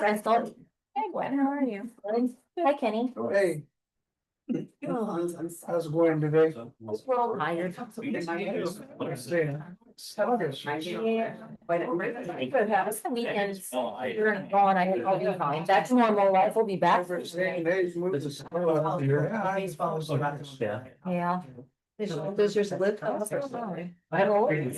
I saw. Hey Gwen, how are you? Hi Kenny. Hey, how's it going today? We're all tired. Understand. It's the weekends. You're gone, I'll be fine. Back to normal life. We'll be back. Yeah. Does yours live? I don't.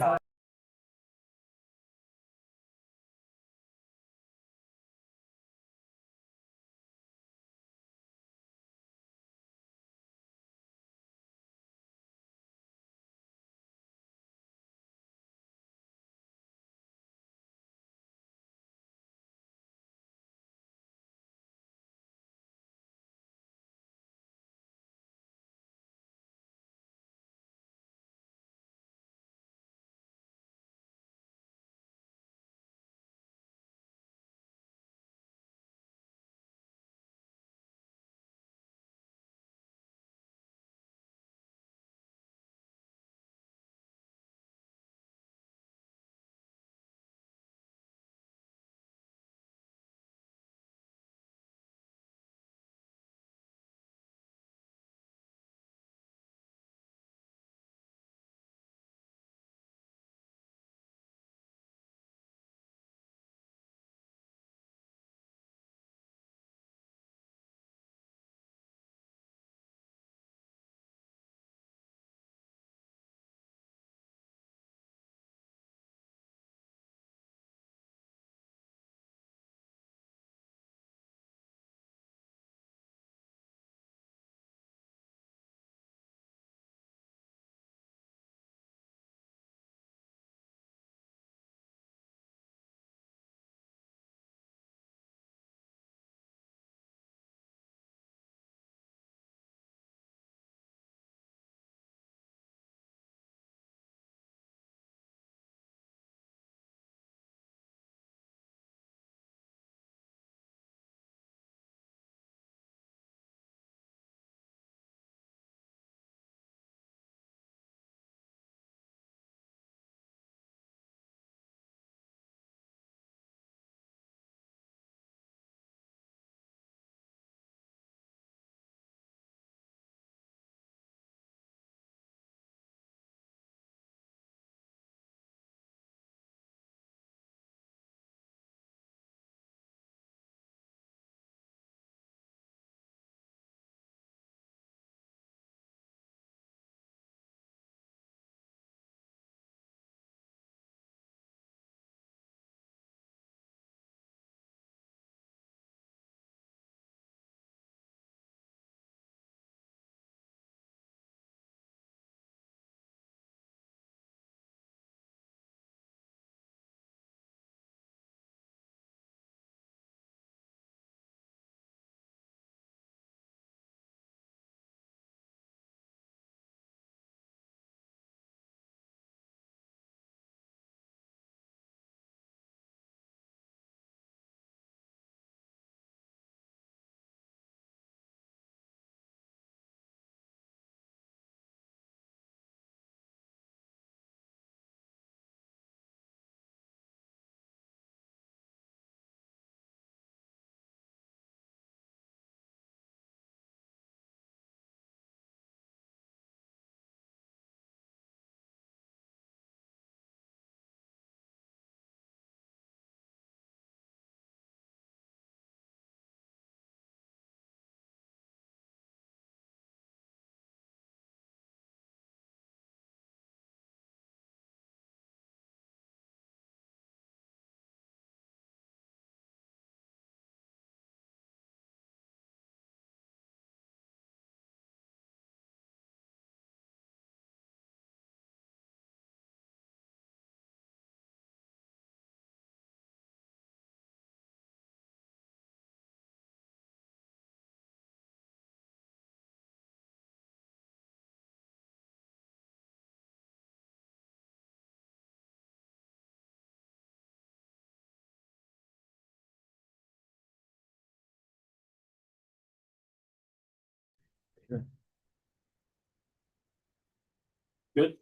Good.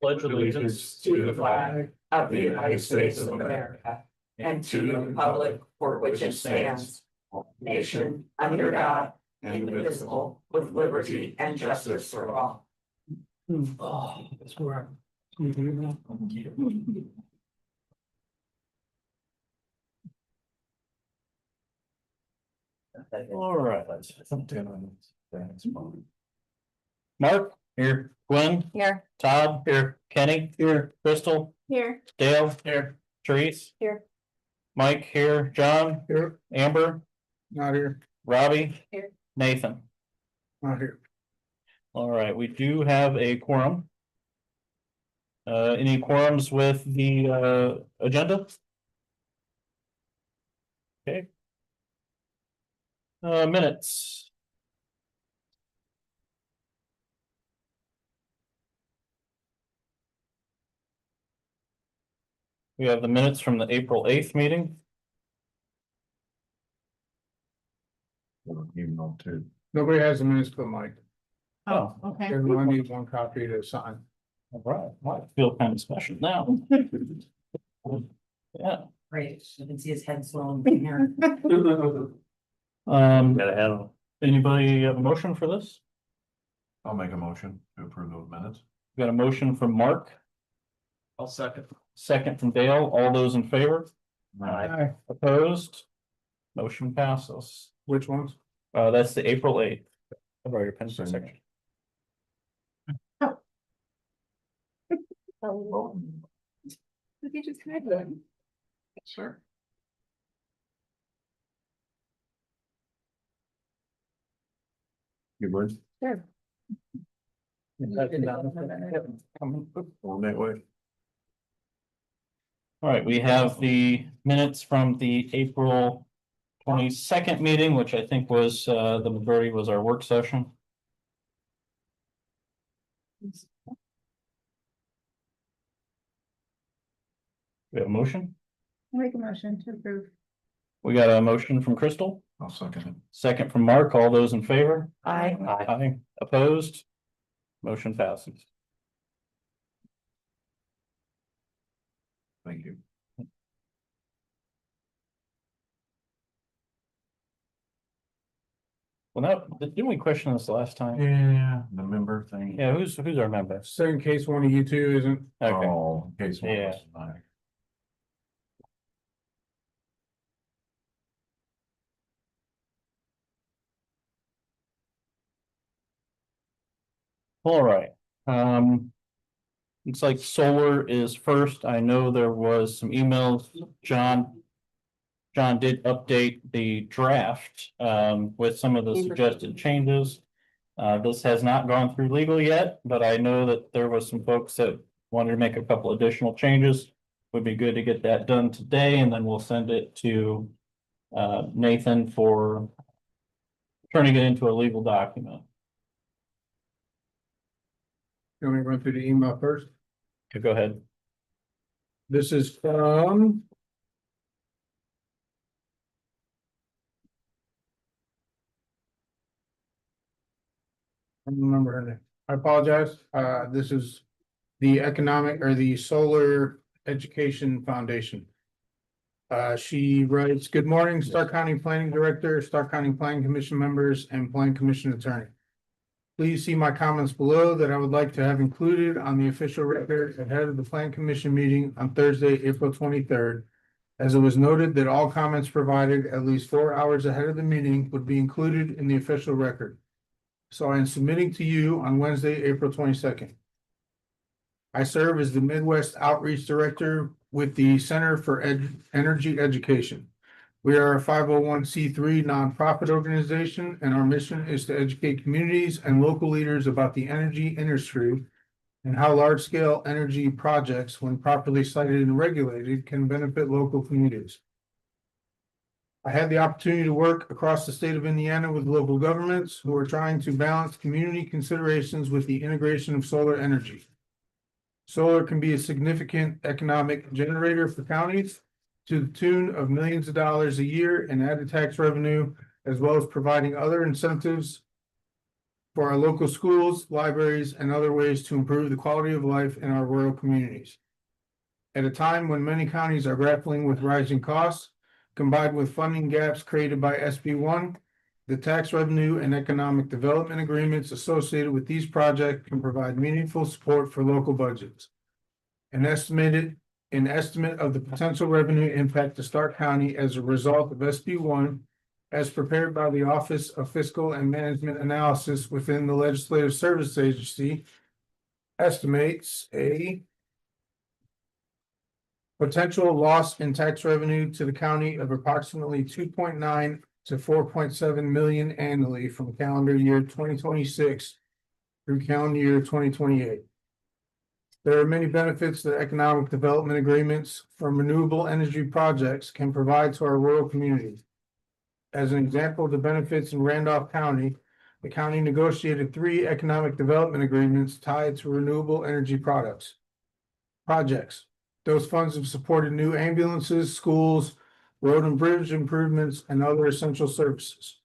Pledge allegiance to the flag of the United States of America and to the republic for which it stands, nation under God, indivisible, with liberty and justice for all. Oh, that's where. All right. Mark, here, Gwen, Here. Todd, here, Kenny, here, Crystal, Here. Dale, here, Therese. Here. Mike, here, John, Here, Amber, not here, Robbie. Here. Nathan. not here. All right, we do have a quorum. Any quorums with the agenda? Okay. Minutes. We have the minutes from the April 8th meeting. Even though too. Nobody has a minutes but Mike. Oh, Okay. Everyone needs one copy to sign. all right, well, I feel kind of special now. Yeah. Great, you can see his head swelling from here. Gotta have. Anybody have a motion for this? I'll make a motion to approve those minutes. We got a motion from Mark, I'll second. second from Dale. All those in favor? Aye. Opposed? Motion passes. Which ones? That's the April 8th. I've already pinned the section. You just had one. Sure. Good words. Sure. All that way. All right, we have the minutes from the April 22nd meeting, which I think was, the majority was our work session. We have a motion. Make a motion to approve. We got a motion from Crystal, I'll second it. second from Mark. All those in favor? Aye. Aye. Opposed? Motion passes. Thank you. Well, now, didn't we question this last time? Yeah, the member thing. Yeah, who's our member? So in case one of you two isn't, Okay, Oh, in case one of Yeah. us is not. all right. Looks like solar is first. I know there was some emails, John did update the draft, with some of the suggested changes. This has not gone through legal yet, but I know that there was some folks that wanted to make a couple additional changes. Would be good to get that done today, and then we'll send it to Nathan for turning it into a legal document. you want me to run through the email first? Okay, go ahead. This is from. I don't remember her name. I apologize. This is the economic or the Solar Education Foundation. She writes, "Good morning, Starke County Planning Director, Starke County Planning Commission members, and Plan Commission Attorney. Please see my comments below that I would like to have included on the official record ahead of the Plan Commission meeting on Thursday, April 23rd. As it was noted that all comments provided at least 4 hours ahead of the meeting would be included in the official record. So I am submitting to you on Wednesday, April 22nd. I serve as the Midwest Outreach Director with the Center for Energy Education. We are a 501(c)(3) nonprofit organization, and our mission is to educate communities and local leaders about the energy industry and how large-scale energy projects, when properly cited and regulated, can benefit local communities. I had the opportunity to work across the state of Indiana with local governments who are trying to balance community considerations with the integration of solar energy. Solar can be a significant economic generator for counties to the tune of millions of dollars a year in added tax revenue, as well as providing other incentives for our local schools, libraries, and other ways to improve the quality of life in our rural communities. At a time when many counties are grappling with rising costs, combined with funding gaps created by SB1, the tax revenue and economic development agreements associated with these projects can provide meaningful support for local budgets. An estimate of the potential revenue impact to Stark County as a result of SB1, as prepared by the Office of Fiscal and Management Analysis within the Legislative Service Agency, estimates a potential loss in tax revenue to the county of approximately 2.9 to 4.7 million annually from calendar year 2026 through calendar year 2028. There are many benefits that economic development agreements from renewable energy projects can provide to our rural communities. As an example of the benefits in Randolph County, the county negotiated 3 economic development agreements tied to renewable energy projects. Those funds have supported new ambulances, schools, road and bridge improvements, and other essential services.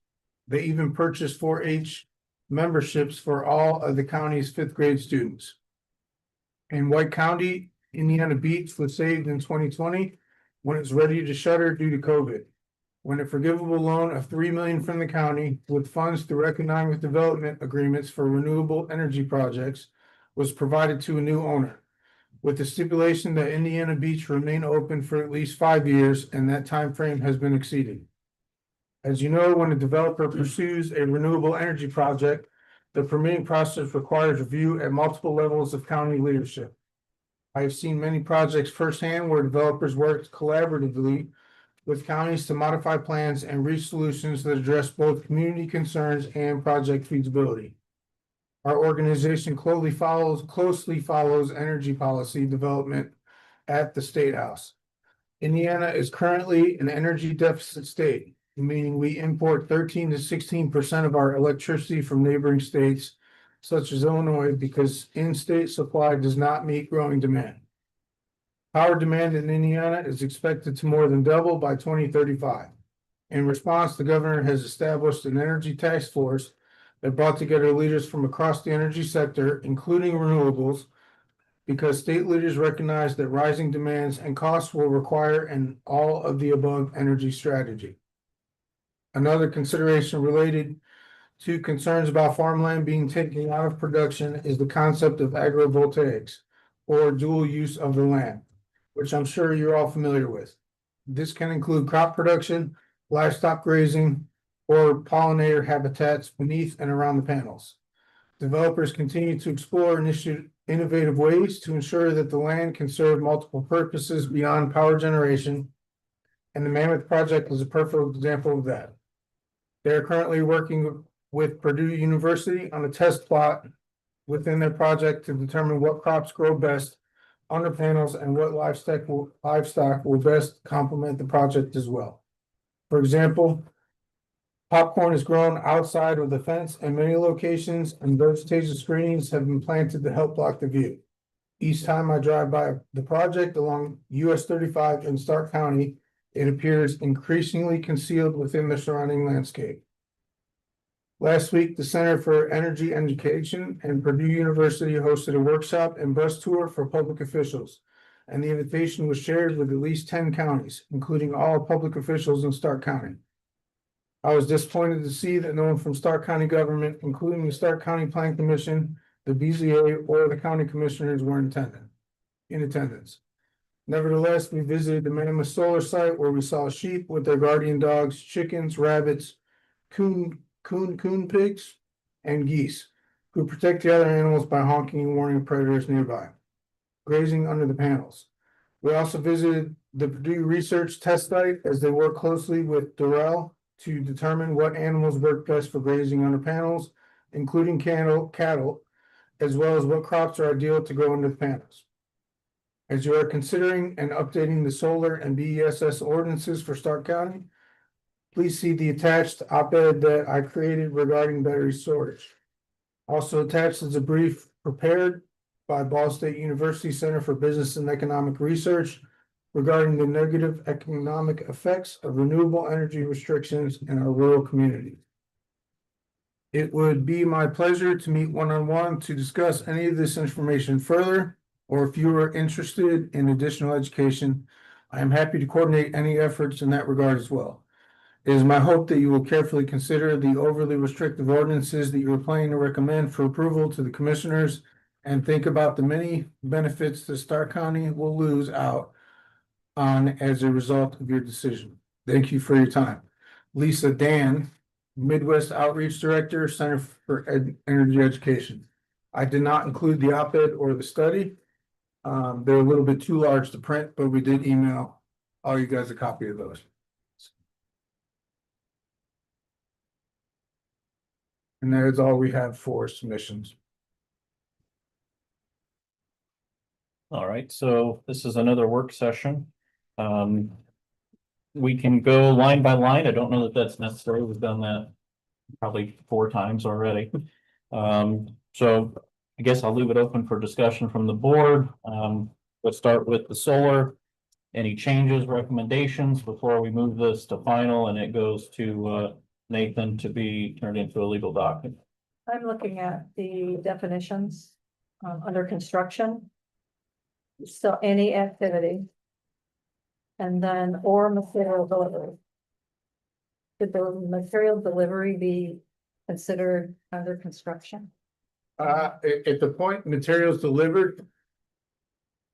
They even purchased 4-H memberships for all of the county's 5th grade students. In White County, Indiana Beach was saved in 2020 when it's ready to shutter due to COVID. When a forgivable loan of $3 million from the county with funds through economic development agreements for renewable energy projects was provided to a new owner, with the stipulation that Indiana Beach remain open for at least 5 years, and that time frame has been exceeded. As you know, when a developer pursues a renewable energy project, the permitting process requires review at multiple levels of county leadership. I have seen many projects firsthand where developers worked collaboratively with counties to modify plans and reach solutions that address both community concerns and project feasibility. Our organization closely follows energy policy development at the State House. Indiana is currently an energy deficit state, meaning we import 13 to 16% of our electricity from neighboring states, such as Illinois, because in-state supply does not meet growing demand. Power demand in Indiana is expected to more than double by 2035. In response, the governor has established an energy task force that brought together leaders from across the energy sector, including renewables, because state leaders recognize that rising demands and costs will require an all of the above energy strategy. Another consideration related to concerns about farmland being taken out of production is the concept of agrovoltaics, or dual use of the land, which I'm sure you're all familiar with. This can include crop production, livestock grazing, or pollinator habitats beneath and around the panels. Developers continue to explore innovative ways to ensure that the land can serve multiple purposes beyond power generation, and the Mammoth Project is a perfect example of that. They are currently working with Purdue University on a test plot within their project to determine what crops grow best under panels and what livestock will best complement the project as well. For example, popcorn is grown outside of the fence in many locations, and vegetation screenings have been planted to help block the view. Each time I drive by the project along US 35 in Starke County, it appears increasingly concealed within the surrounding landscape. Last week, the Center for Energy Education and Purdue University hosted a workshop and bus tour for public officials, and the invitation was shared with at least 10 counties, including all public officials in Starke County. I was disappointed to see that no one from Starke County government, including the Starke County Plan Commission, the BZA, or the county commissioners were in attendance. Nevertheless, we visited the Mammoth Solar site where we saw sheep with their guardian dogs, chickens, rabbits, coon pigs, and geese, who protect the other animals by honking and warning predators nearby, grazing under the panels. We also visited the Purdue Research Test Site as they work closely with Durrell to determine what animals work best for grazing under panels, including cattle, as well as what crops are ideal to grow under the panels. As you are considering and updating the solar and BESS ordinances for Starke County, please see the attached op-ed that I created regarding battery storage. Also attached is a brief prepared by Ball State University Center for Business and Economic Research regarding the negative economic effects of renewable energy restrictions in our rural community. It would be my pleasure to meet one-on-one to discuss any of this information further. or if you are interested in additional education, I am happy to coordinate any efforts in that regard as well. It is my hope that you will carefully consider the overly restrictive ordinances that you are planning to recommend for approval to the commissioners and think about the many benefits that Stark County will lose out on as a result of your decision. Thank you for your time. Lisa Dan, Midwest Outreach Director, Center for Energy Education. I did not include the op-ed or the study. They're a little bit too large to print, but we did email all you guys a copy of those. And that is all we have for submissions. All right, so this is another work session. We can go line by line. I don't know that that's necessary. We've done that probably 4 times already. So I guess I'll leave it open for discussion from the board. Let's start with the solar. Any changes, recommendations before we move this to final and it goes to Nathan to be turned into a legal document? I'm looking at the definitions, under construction. So any activity. And then or material delivery. Could the material delivery be considered under construction? At the point materials delivered,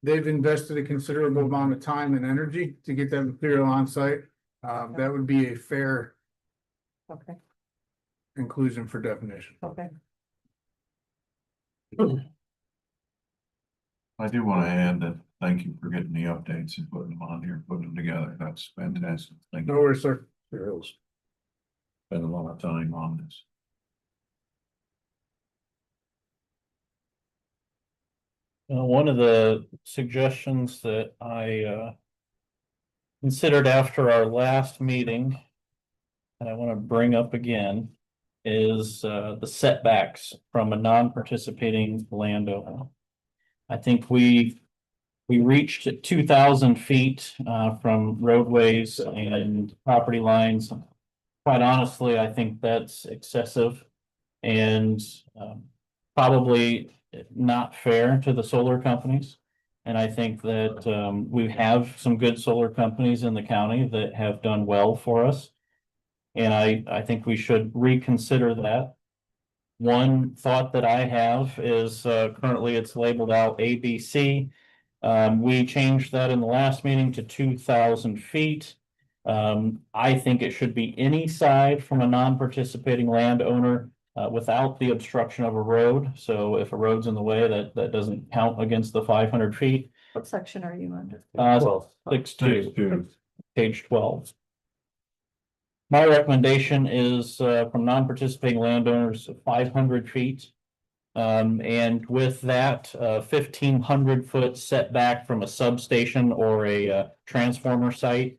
they've invested a considerable amount of time and energy to get that material on site. That would be a fair Okay, inclusion for definition. okay. I do want to add that, thank you for getting the updates and putting them on here, putting them together. That's fantastic. Thank No you. worries, sir. Spend a lot of time on this. One of the suggestions that I considered after our last meeting, and I want to bring up again, is the setbacks from a non-participating landowner. I think we reached 2,000 feet from roadways and property lines. Quite honestly, I think that's excessive and probably not fair to the solar companies. And I think that we have some good solar companies in the county that have done well for us. And I think we should reconsider that. One thought that I have is currently it's labeled out ABC. We changed that in the last meeting to 2,000 feet. I think it should be any side from a non-participating landowner without the obstruction of a road. So if a road's in the way, that doesn't count against the 500 feet. What section are you under? 6.2, page 12. My recommendation is from non-participating landowners, 500 feet. And with that, 1,500-foot setback from a substation or a transformer site.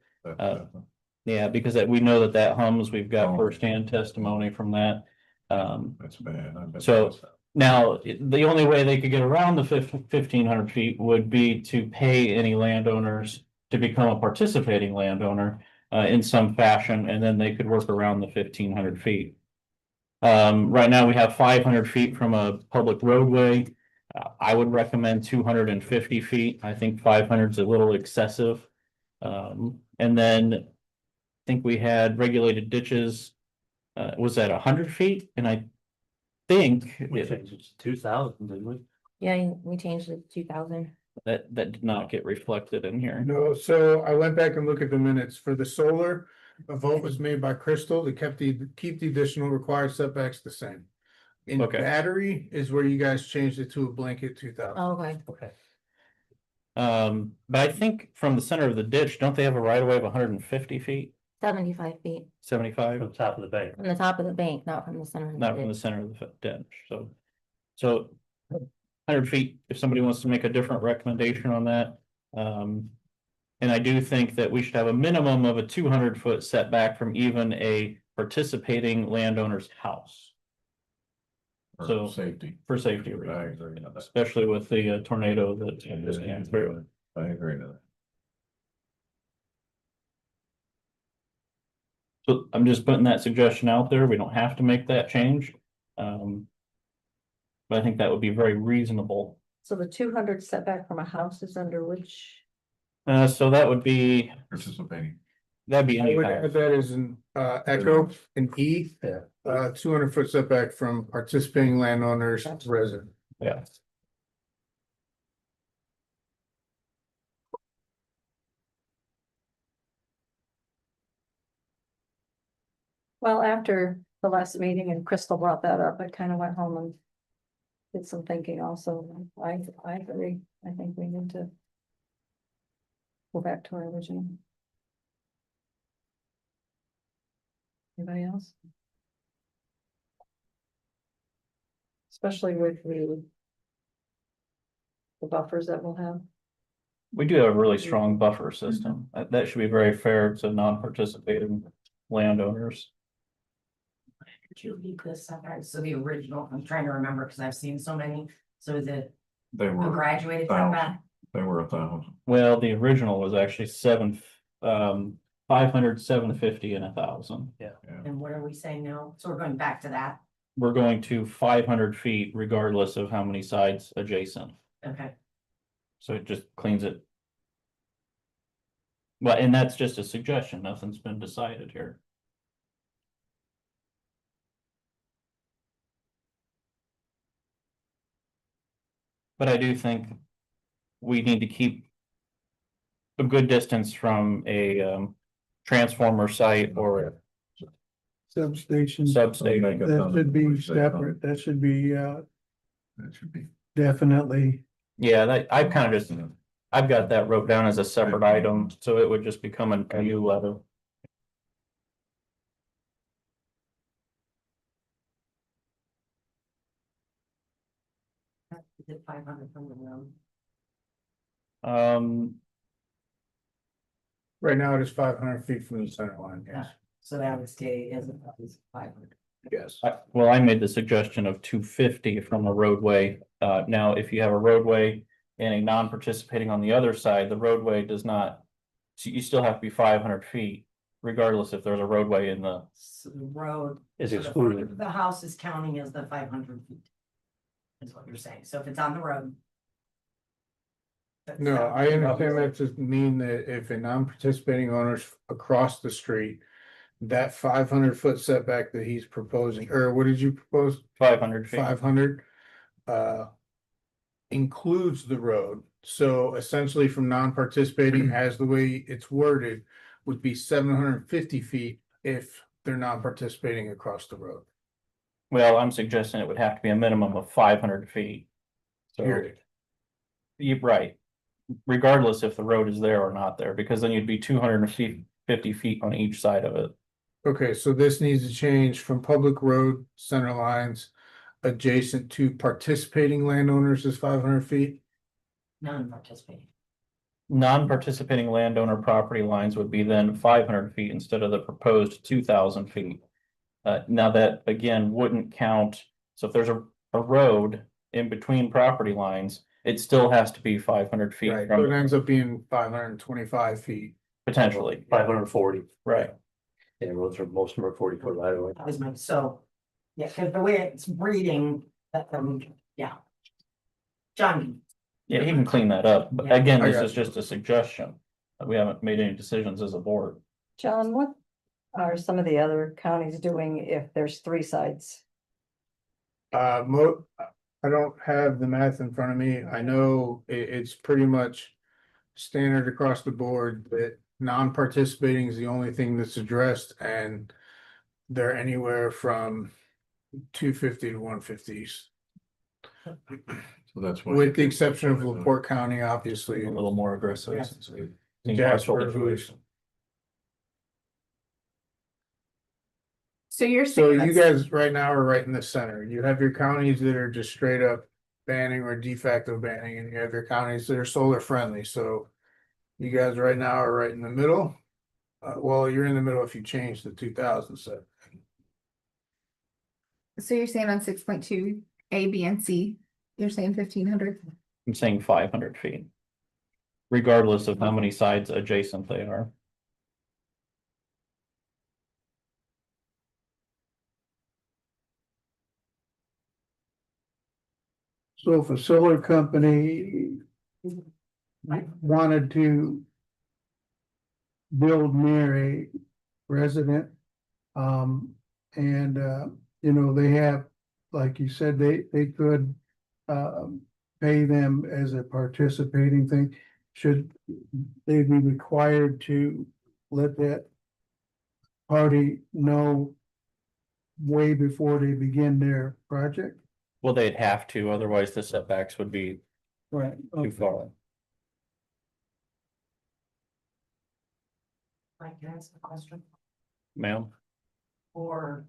Yeah, because we know that hums. We've got firsthand testimony from that. That's bad. I bet So- that's- Now, the only way they could get around the 1,500 feet would be to pay any landowners to become a participating landowner in some fashion, and then they could work around the 1,500 feet. Right now we have 500 feet from a public roadway. I would recommend 250 feet. I think 500 is a little excessive. And then I think we had regulated ditches. Was that 100 feet? And I think We changed it to 2,000, didn't we? Yeah, we changed it to 2,000. that did not get reflected in here. No, so I went back and looked at the minutes for the solar. A vote was made by Crystal to keep the additional required setbacks the same. In Okay. battery is where you guys changed it to a blanket 2,000. Oh, okay. Okay. But I think from the center of the ditch, don't they have a right of way of 150 feet, 75 feet 75? From the top of the bank. from the top of the bank, not from the center. of Not from the center of the ditch, so 100 feet, if somebody wants to make a different recommendation on that. And I do think that we should have a minimum of a 200-foot setback from even a participating landowner's house For So- safety. for safety I reasons, agree with that. especially with the tornado that just came through. I agree with that. So I'm just putting that suggestion out there. We don't have to make that change. But I think that would be very reasonable. So the 200 setback from a house is under which? So that would be, Participating. that'd be I any would house. add that as an echo in E. Yeah. 200 foot setback from participating landowners resident. Yeah. Well, after the last meeting and Crystal brought that up, I kind of went home and did some thinking also. I agree. I think we need to go back to our original. Anybody else? Especially with the buffers that we'll have. We do have a really strong buffer system. That should be very fair to non-participating landowners. Could you read this sometimes? So the original, I'm trying to remember because I've seen so many. So is it They a were, graduated setback? they were 1,000. Well, the original was actually 500, 750 and 1,000. And what are we saying now? So we're going back to that. We're going to 500 feet regardless of how many sides adjacent. Okay. So it just cleans it. Well, and that's just a suggestion. Nothing's been decided here. But I do think we need to keep a good distance from a transformer site or Substation. substation. Make it That should be $1,000. separate. That should be That should be. definitely. Yeah, that I've kind of just, I've got that wrote down as a separate item, so it would just become a new letter. Is it 500 from the room? Right now it is 500 feet from the center line, yes. So that would stay as a 500. Yes. Well, I made the suggestion of 250 from a roadway. Now, if you have a roadway and a non-participating on the other side, the roadway does not. So you still have to be 500 feet, regardless if there's a roadway in the. So the road. Is so the- excluded. The house is counting as the 500 feet. Is what you're saying. So if it's on the road. that's No, not- I understand that to mean that if a non-participating owner's across the street, that 500 foot setback that he's proposing, or what did you propose? 500 feet. 500 includes the road. So essentially from non-participating as the way it's worded would be 750 feet if they're non-participating across the road. Well, I'm suggesting it would have to be a minimum of 500 feet. So, Period. you're right. Regardless if the road is there or not there, because then you'd be 250 feet on each side of it. Okay, so this needs to change from public road center lines adjacent to participating landowners is 500 feet. Non-participating. Non-participating landowner property lines would be then 500 feet instead of the proposed 2,000 feet. Now that again wouldn't count, so if there's a road in between property lines, it still has to be 500 feet Right, so it from ends up being 525 feet. potentially, 540. right? Yeah, roads are, most of them are 40 foot right away. That was my, so, yeah, because the way it's reading, that, yeah. John, Yeah, he can clean that up, but Yeah. again, I this got is just a suggestion. We haven't made any decisions as a board. John, what are some of the other counties doing if there's 3 sides? I don't have the math in front of me. I know it's pretty much standard across the board that non-participating is the only thing that's addressed and they're anywhere from 250 to 150s. So that's why. With the exception of LaPorte County, obviously. A little more aggressive. Yes. since we- Jasper, who's- So you're So saying you that's, guys right now are right in the center. You have your counties that are just straight up banning or de facto banning, and you have your counties that are solar friendly, so. You guys right now are right in the middle. Well, you're in the middle if you change the 2000 set. so you're saying on 6.2, A, B, and C, you're saying 1,500? I'm saying 500 feet. Regardless of how many sides adjacent they are. So if a solar company wanted to build near a resident, and, you know, they have, like you said, they could, pay them as a participating thing. Should they be required to let that party know way before they begin their project? Well, they'd have to, otherwise the setbacks would be Right. too far. Mike, can I ask a question? Ma'am, Or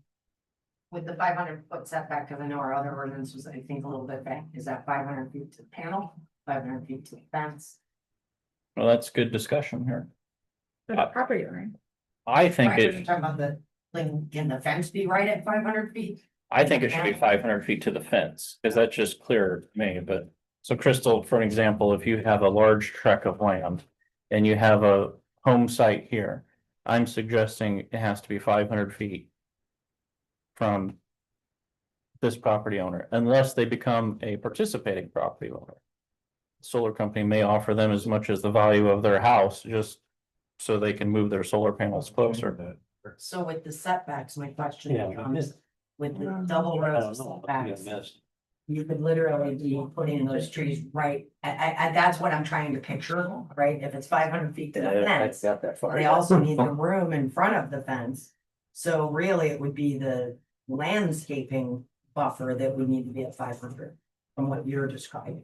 with the 500 foot setback, because I know our other ordinance was, I think, a little bit back, is that 500 feet to the panel, 500 feet to the fence? well, that's good discussion here. For the property owner. I think Right, you're it, talking about the, like, can the fence be right at 500 feet? I think it should be 500 feet to the fence, because that's just clearer to me, but. So Crystal, for an example, if you have a large tract of land and you have a home site here, I'm suggesting it has to be 500 feet. From this property owner, unless they become a participating property owner. Solar company may offer them as much as the value of their house, just so they can move their solar panels closer. So with the setbacks, my question Yeah, becomes, with the double I rows don't of know. I setbacks, missed. you could literally be putting those trees right, that's what I'm trying to picture, right? If it's 500 feet to the I fence, got that far. they also need the room in front of the fence. So really, it would be the landscaping buffer that would need to be at 500 from what you're describing.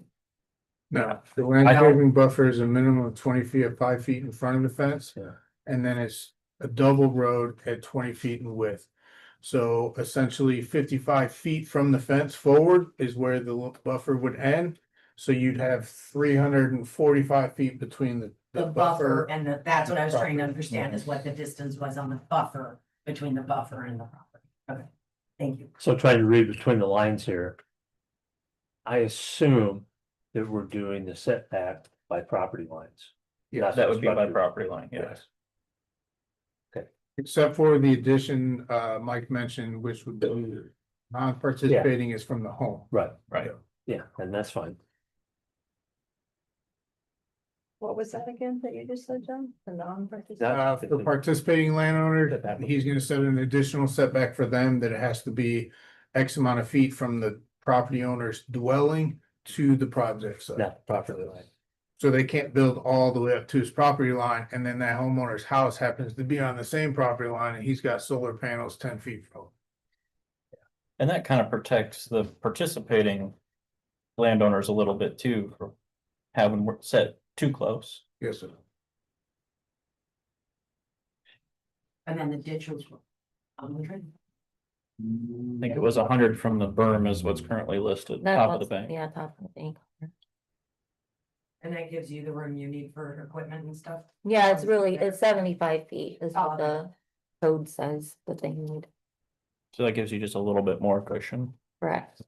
No, the landscaping buffer is a minimum of 20 feet at 5 feet in front of the fence. Yeah. And then it's a double road at 20 feet in width. So essentially 55 feet from the fence forward is where the buffer would end. So you'd have 345 feet between The buffer and that's what I was trying to understand is what the distance was on the buffer between the buffer and the property. Okay, thank you. So trying to read between the lines here. I assume that we're doing the setback by property lines. Yeah, That would be by property line, yes. except for the addition, Mike mentioned, which would be non-participating is from the home. Right, Right. yeah, and that's fine. What was that again that you just said, John? The non-participant? For participating landowner, he's gonna set an additional setback for them that it has to be X amount of feet from the property owner's dwelling to the project site. Not property line. So they can't build all the way up to his property line, and then that homeowner's house happens to be on the same property line, and he's got solar panels 10 feet from him. And that kind of protects the participating landowners a little bit too, for having set too close. Yes, sir. And then the ditch was 100. I think it was 100 from the berm is what's currently listed, top of the bank. Yeah, top of the bank. And that gives you the room you need for equipment and stuff. Yeah, it's 75 feet is Oh, what the code says that they need, So that gives you just a little bit more cushion. correct?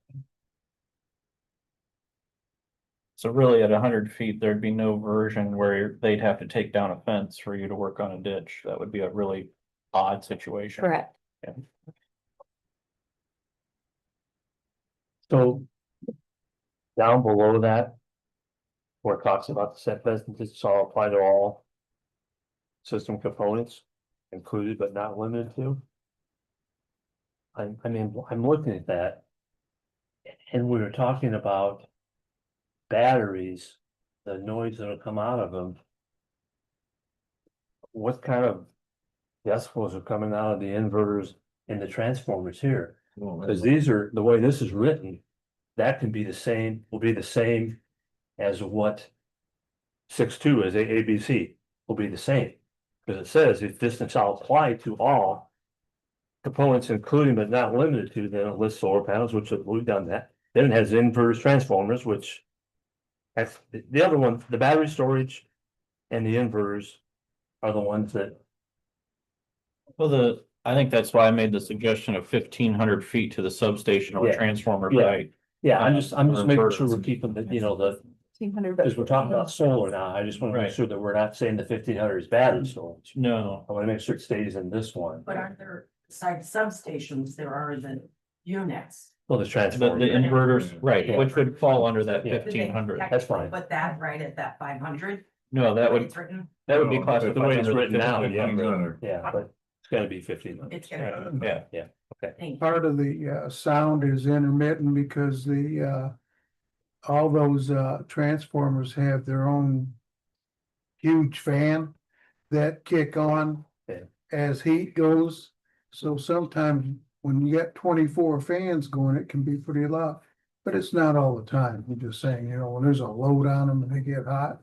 So really at 100 feet, there'd be no version where they'd have to take down a fence for you to work on a ditch. That would be a really odd situation. Correct. So. Down below that. Where it talks about the setbacks, does this all apply to all? System components, included but not limited to? I mean, I'm looking at that. And we were talking about. Batteries, the noise that'll come out of them. What kind of decibels are coming out of the inverters and the transformers here? Cause these are, the way this is written, that can be the same, will be the same as what 6.2 is, ABC will be the same. Cause it says if distance shall apply to all components including but not limited to, then it lists solar panels, which we've done that. Then it has inverters, transformers, which that's the other one, the battery storage and the inverters are the ones that, Well, I think that's why I made the suggestion of 1,500 feet to the substation or Yeah. transformer Yeah. site. yeah, I'm just making sure Inverters. we're keeping the, you know, the, 1,500. because we're talking about solar now, I just want to make Right. sure that we're not saying the 1,500 is battery storage. No, I want to make sure it stays in this one. But aren't there side substations, there are the units Well, the the transformer. inverters, right, Yeah. which would fall under that Yeah. 1,500. That's fine. Put that right at that 500. No, that would, It's written, that would be No, classified the way it's under the written now, 1,500. Yeah, but it's gotta be 15. it's gonna. Yeah, Thank you. Part of the sound is intermittent because all those transformers have their own huge fan that kick on Yeah. as heat goes. So sometimes when you get 24 fans going, it can be pretty loud, but it's not all the time. I'm just saying, when there's a load on them and they get hot.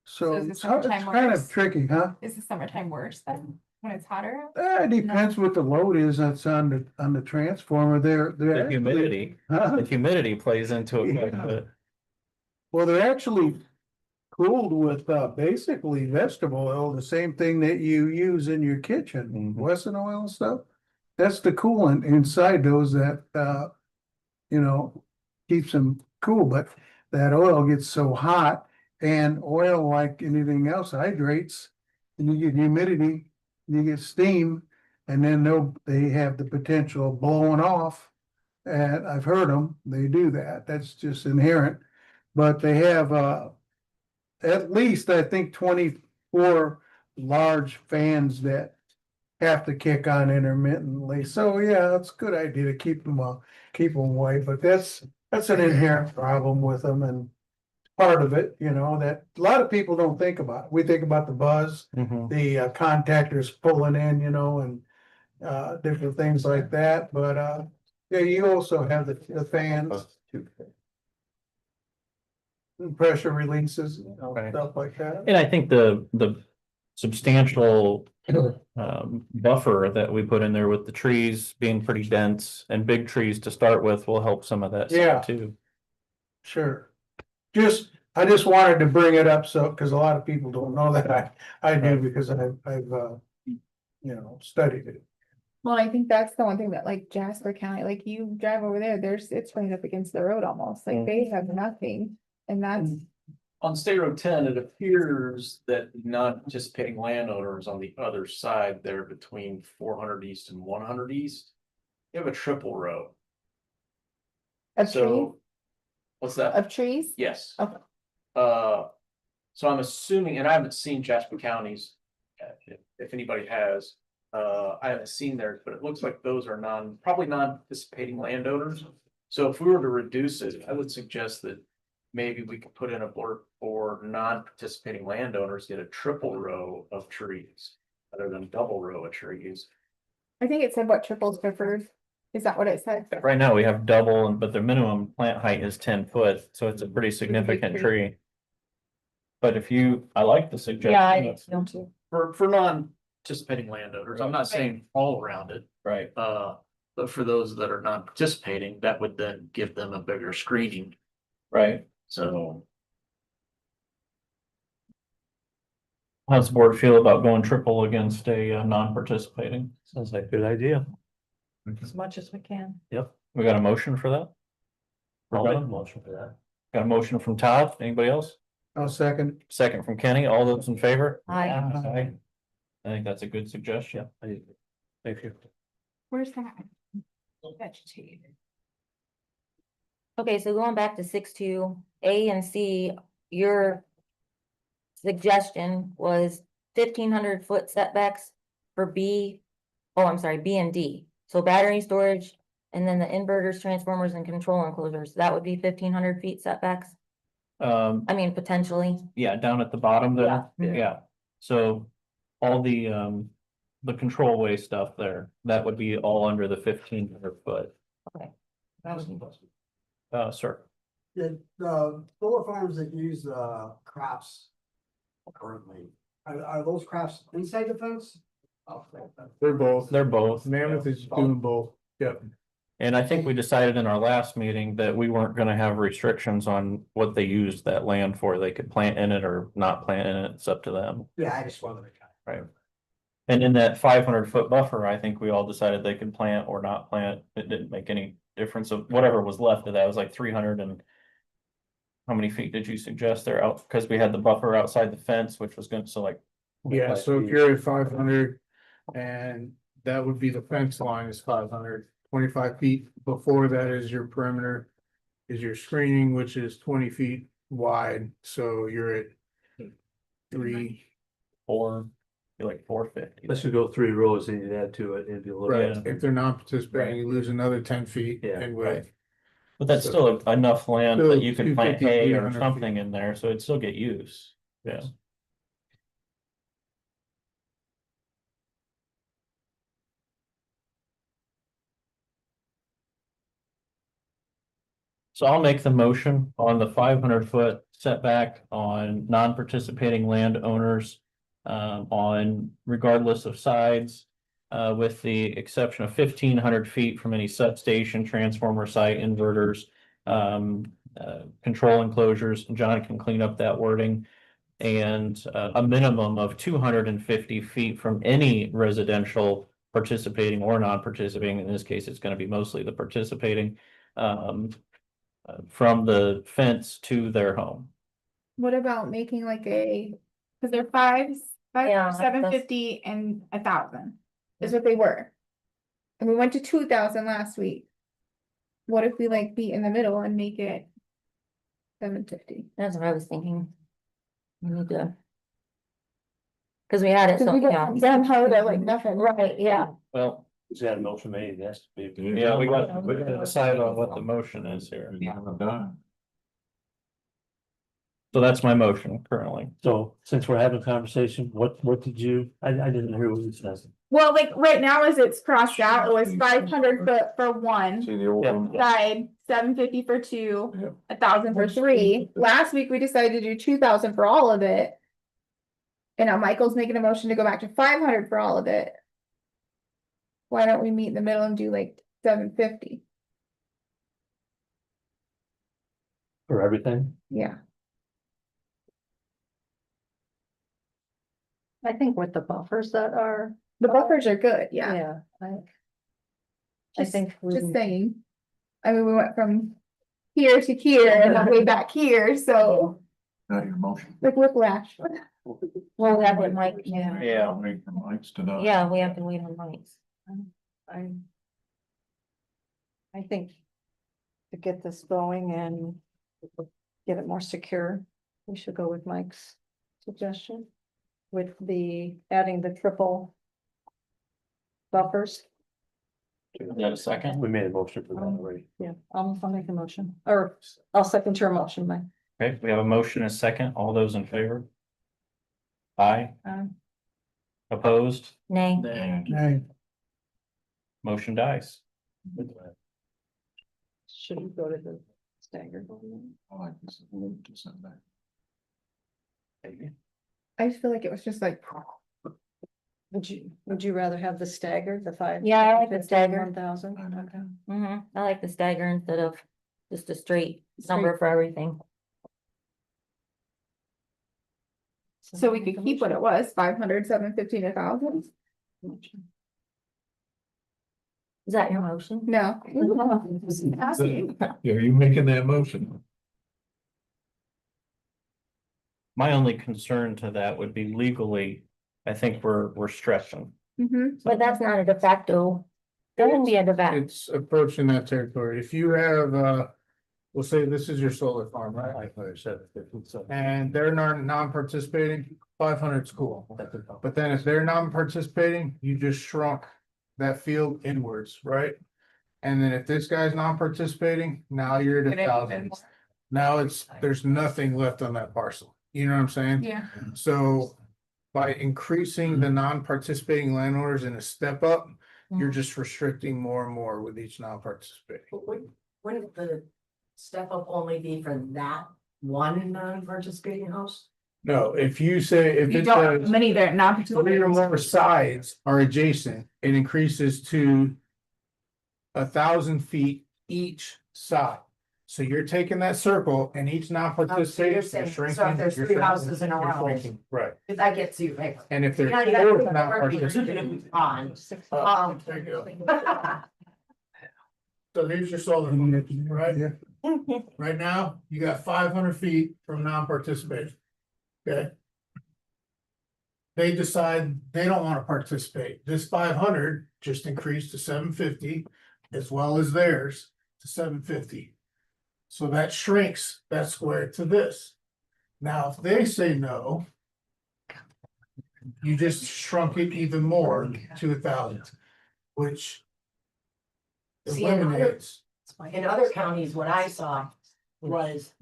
So is the it's summertime kind worse? of tricky, huh? Is the summertime worse then, when it's hotter? It depends what the load is that's on the transformer. They're the actually- humidity, Huh? the humidity plays into it quite a Yeah. bit. Well, they're actually cooled with basically vegetable oil, the same thing that you use in your kitchen, Mhm. Wesson oil and stuff. That's the coolant inside those that keeps them cool, but that oil gets so hot and oil, like anything else, hydrates. And you get humidity, you get steam, and then they have the potential of blowing off. And I've heard them, they do that, that's just inherent. But they have at least, I think, 24 large fans that have to kick on intermittently. So yeah, it's a good idea to keep them away, but that's an inherent problem with them and part of it, that a lot of people don't think about. We think about the buzz, Mhm. the contactors pulling in, and different things like that, but yeah, you also have the fans, pressure releases, Right. stuff like that. And I think the substantial buffer that we put in there with the trees being pretty dense and big trees to start with will help some of that Yeah. stuff too. Sure. I just wanted to bring it up because a lot of people don't know that I do Right. because I've studied it. Well, I think that's the one thing that like Jasper County, like you drive over there, it's right up against the road almost, like they have nothing. And that's, On State Road 10, it appears that non-participating landowners on the other side there between 400 East and 100 East. You have a triple row. of trees, So, what's that? of trees? Yes. Okay. So I'm assuming, and I haven't seen Jasper County's, if anybody has, I haven't seen theirs, but it looks like those are probably non-participating landowners. So if we were to reduce it, I would suggest that maybe we could put in a blurb for non-participating landowners, get a triple row of trees rather than double row of trees. I think it said what triples preferred. Is that what it said? Right now, we have double, but the minimum plant height is 10 foot, so it's a pretty significant tree. But I like the suggestion. Yeah, I don't too. For non-participating landowners, I'm not saying all around it, Right, but for those that are not participating, that would then give them a bigger screening, right. so. How's the board feel about going triple against a non-participating? Sounds like a good idea. As much as we can. We got a motion for that? I'll make a Done? motion for that. Got a motion from Todd, anybody else? I'll second. Second from Kenny, all those in favor? Aye. Aye. I think that's a good suggestion. Thank you. Where's that? Vegetated. Okay, so going back to 6.2, A and C, your suggestion was 1,500 foot setbacks for B. Oh, I'm sorry, B and D. So battery storage and then the inverters, transformers and control enclosures, that would be 1,500 feet setbacks. I mean, potentially. Yeah, down at the bottom there, Yeah. yeah, so all the control way stuff there, that would be all under the 1,500 foot. Okay. That would be- Sir, The solar farms that use crops currently, are those crops inside the fence? They're both. they're both. Mammoth is doing both. Yep. And I think we decided in our last meeting that we weren't gonna have restrictions on what they used that land for. They could plant in it or not plant in it. It's up to them. Yeah, I just wanted to. Right. And in that 500 foot buffer, I think we all decided they could plant or not plant. It didn't make any difference of whatever was left of that. It was like 300 and. How many feet did you suggest there out? Because we had the buffer outside the fence, which was going to, so like. Yeah, so if you're at 500 and that would be the fence line is 500. 25 feet. Before that is your perimeter, is your screening, which is 20 feet wide, so you're at 3. Be like 450. Let's just go 3 rows and you add to it, it'd be a little. Right, Yeah. if they're not participating, you lose another 10 feet Yeah, in width. But that's still enough land Still that you can plant 250, hay or 300 something feet. in there, so it'd still get use. Yeah. So I'll make the motion on the 500-foot setback on non-participating landowners. On regardless of sides. With the exception of 1,500 feet from any substation, transformer site, inverters. Control enclosures, and John can clean up that wording. And a minimum of 250 feet from any residential participating or non-participating. In this case, it's gonna be mostly the participating. From the fence to their home. What about making like cause they're Yeah, 750 and 1,000 is what they were. And we went to 2,000 last week. What if we like be in the middle and make it 750? That's what I was thinking. We need to. Cause we had it, Cause so, we yeah. got down how to like nothing. Right, yeah. Well, Is that a motion made? Yes. yeah, we gotta decide on what the motion is here. Done. So that's my motion currently. So since we're having a conversation, what did you, I didn't hear what you said. Well, like right now as it's crossed out, it was 500 foot for one See the old one? side, 750 for two, Yep. 1,000 for three. Last week we decided to do 2,000 for all of it. And now Michael's making a motion to go back to 500 for all of it. Why don't we meet in the middle and do like 750? For everything? Yeah. I think with the buffers that are, The buffers are good, yeah. yeah, I Just- think we Just need- saying. I mean, we went from here to here and then way back here, so Not your motion. like whiplash. Well, we have to Mike, Yeah. Yeah. Wait for Mike's to know. yeah, we have to wait on Mike's. I. I think. To get this going and. Get it more secure, we should go with Mike's suggestion. With the adding the triple. Buffers, Is that a second? We made a motion for that already. yeah, I'll make a motion, or I'll second your motion, Mike. Okay, we have a motion and a second. All those in favor? Aye. Opposed? Nay. Hey, Motion dies. Should we go to the staggered one? I like this. Move to send back. I just feel like it was just like. Would you rather have the stagger, the 5? Yeah, I like the stagger. 1,000, okay. I like the stagger instead of just a straight number for everything. So we could keep what it was, 500, 750, 1,000? Is that your motion? No. Yeah, are you making that motion? My only concern to that would be legally, I think we're stretching. Mhm. But that's not a de facto. That wouldn't be a de facto. it's approaching that territory. If you have, we'll say this is your solar farm, right? And they're non-participating, 500's cool. But then if they're non-participating, you just shrunk that field inwards, right? And then if this guy's non-participating, now you're at 1,000. Now there's nothing left on that parcel. You know what I'm saying? Yeah. So by increasing the non-participating landowners in a step up, you're just restricting more and more with each non-participating. Wouldn't the step up only be for that one non-participating house? No, if you say, if You it don't have says many that are not 3 or participating. more sides are adjacent, it increases to 1,000 feet each side. So you're taking that circle and each non-participating, you're saying- so if shrinking. there's you're 3 shrinking, houses in a you're row. shrinking, Right, I get to, right? and if there's Yeah, you 4 got- non-participating. On. There you go. So here's your solar, right? Yeah. Right now, you got 500 feet from non-participating. Okay? They decide they don't wanna participate. This 500 just increased to 750. as well as theirs to 750. So that shrinks that square to this. Now, if they say no, you just shrunk it even more to 1,000, which See, in other- eliminates. In other counties, what I saw was,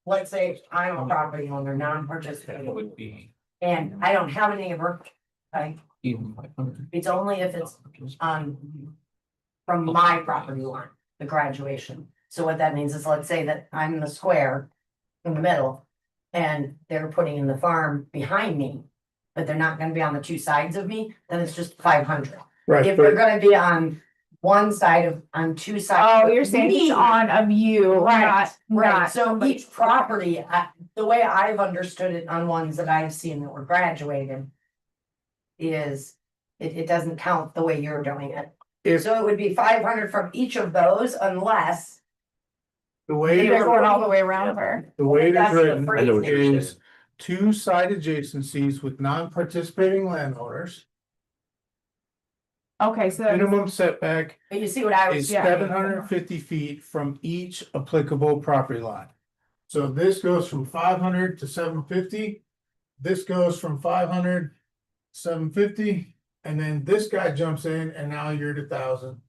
let's say I'm a property owner, non-participating, Would be and I don't have a neighbor. Right, even 500. it's only if it's from my property line, the graduation. So what that means is, let's say that I'm the square in the middle. And they're putting in the farm behind me, but they're not gonna be on the two sides of me, then it's just 500. Right, If they're but gonna be on two sides. Oh, you're saying Me, it's on of you, Right, right, not so somebody- each property, the way I've understood it on ones that I've seen that were graduated. Is, it doesn't count the way you're doing it, if so it would be 500 from each of those unless. the way, They're it- going all the way around her. the way it is That's the written phrase. I know what you're is saying. two side adjacencies with non-participating landowners. Okay, so that means- Minimum setback But you see what I was. is Yeah. 750 feet from each applicable property line. So this goes from 500 to 750. This goes from 500, 750, and then this guy jumps in and now you're at 1,000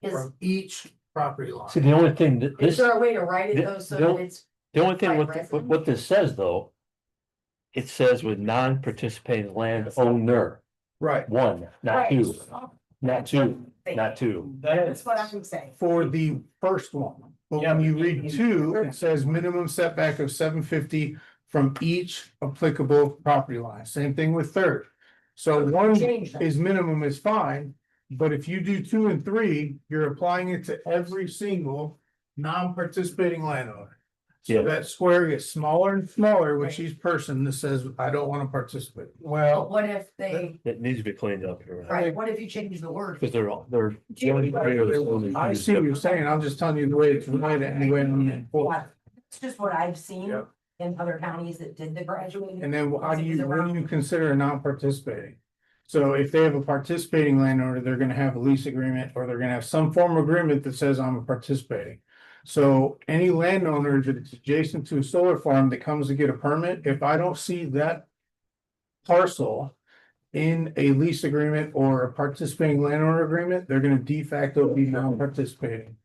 Is, from each property line. See, the only thing that is this, there a way to write it the- though, so the- that it's, the only thing Right, what, resident. what this says though. It says with non-participating landowner, Right, one, not Right. two, not two, not two. that's what I'm saying. for the first one. But when you read two, it says minimum setback of 750 from each applicable property line. Same thing with third. So one Change that. is minimum is fine, but if you do 2 and 3, you're applying it to every single non-participating landowner. So Yeah. that square gets smaller and smaller with each person that says, I don't want to participate. But Well, what if they, That needs to be cleaned up here. right, what if you change the word? Cause they're all, they're. I see what you're saying. I'm just telling you the way it's related and the way I'm. It's just what I've seen Yep. in other counties that did the graduating. And then how do you, what do you consider a non-participating? So if they have a participating landowner, they're gonna have a lease agreement, or they're gonna have some form of agreement that says I'm participating. So any landowner that's adjacent to a solar farm that comes to get a permit, if I don't see that parcel in a lease agreement or a participating landowner agreement, they're gonna de facto be non-participating.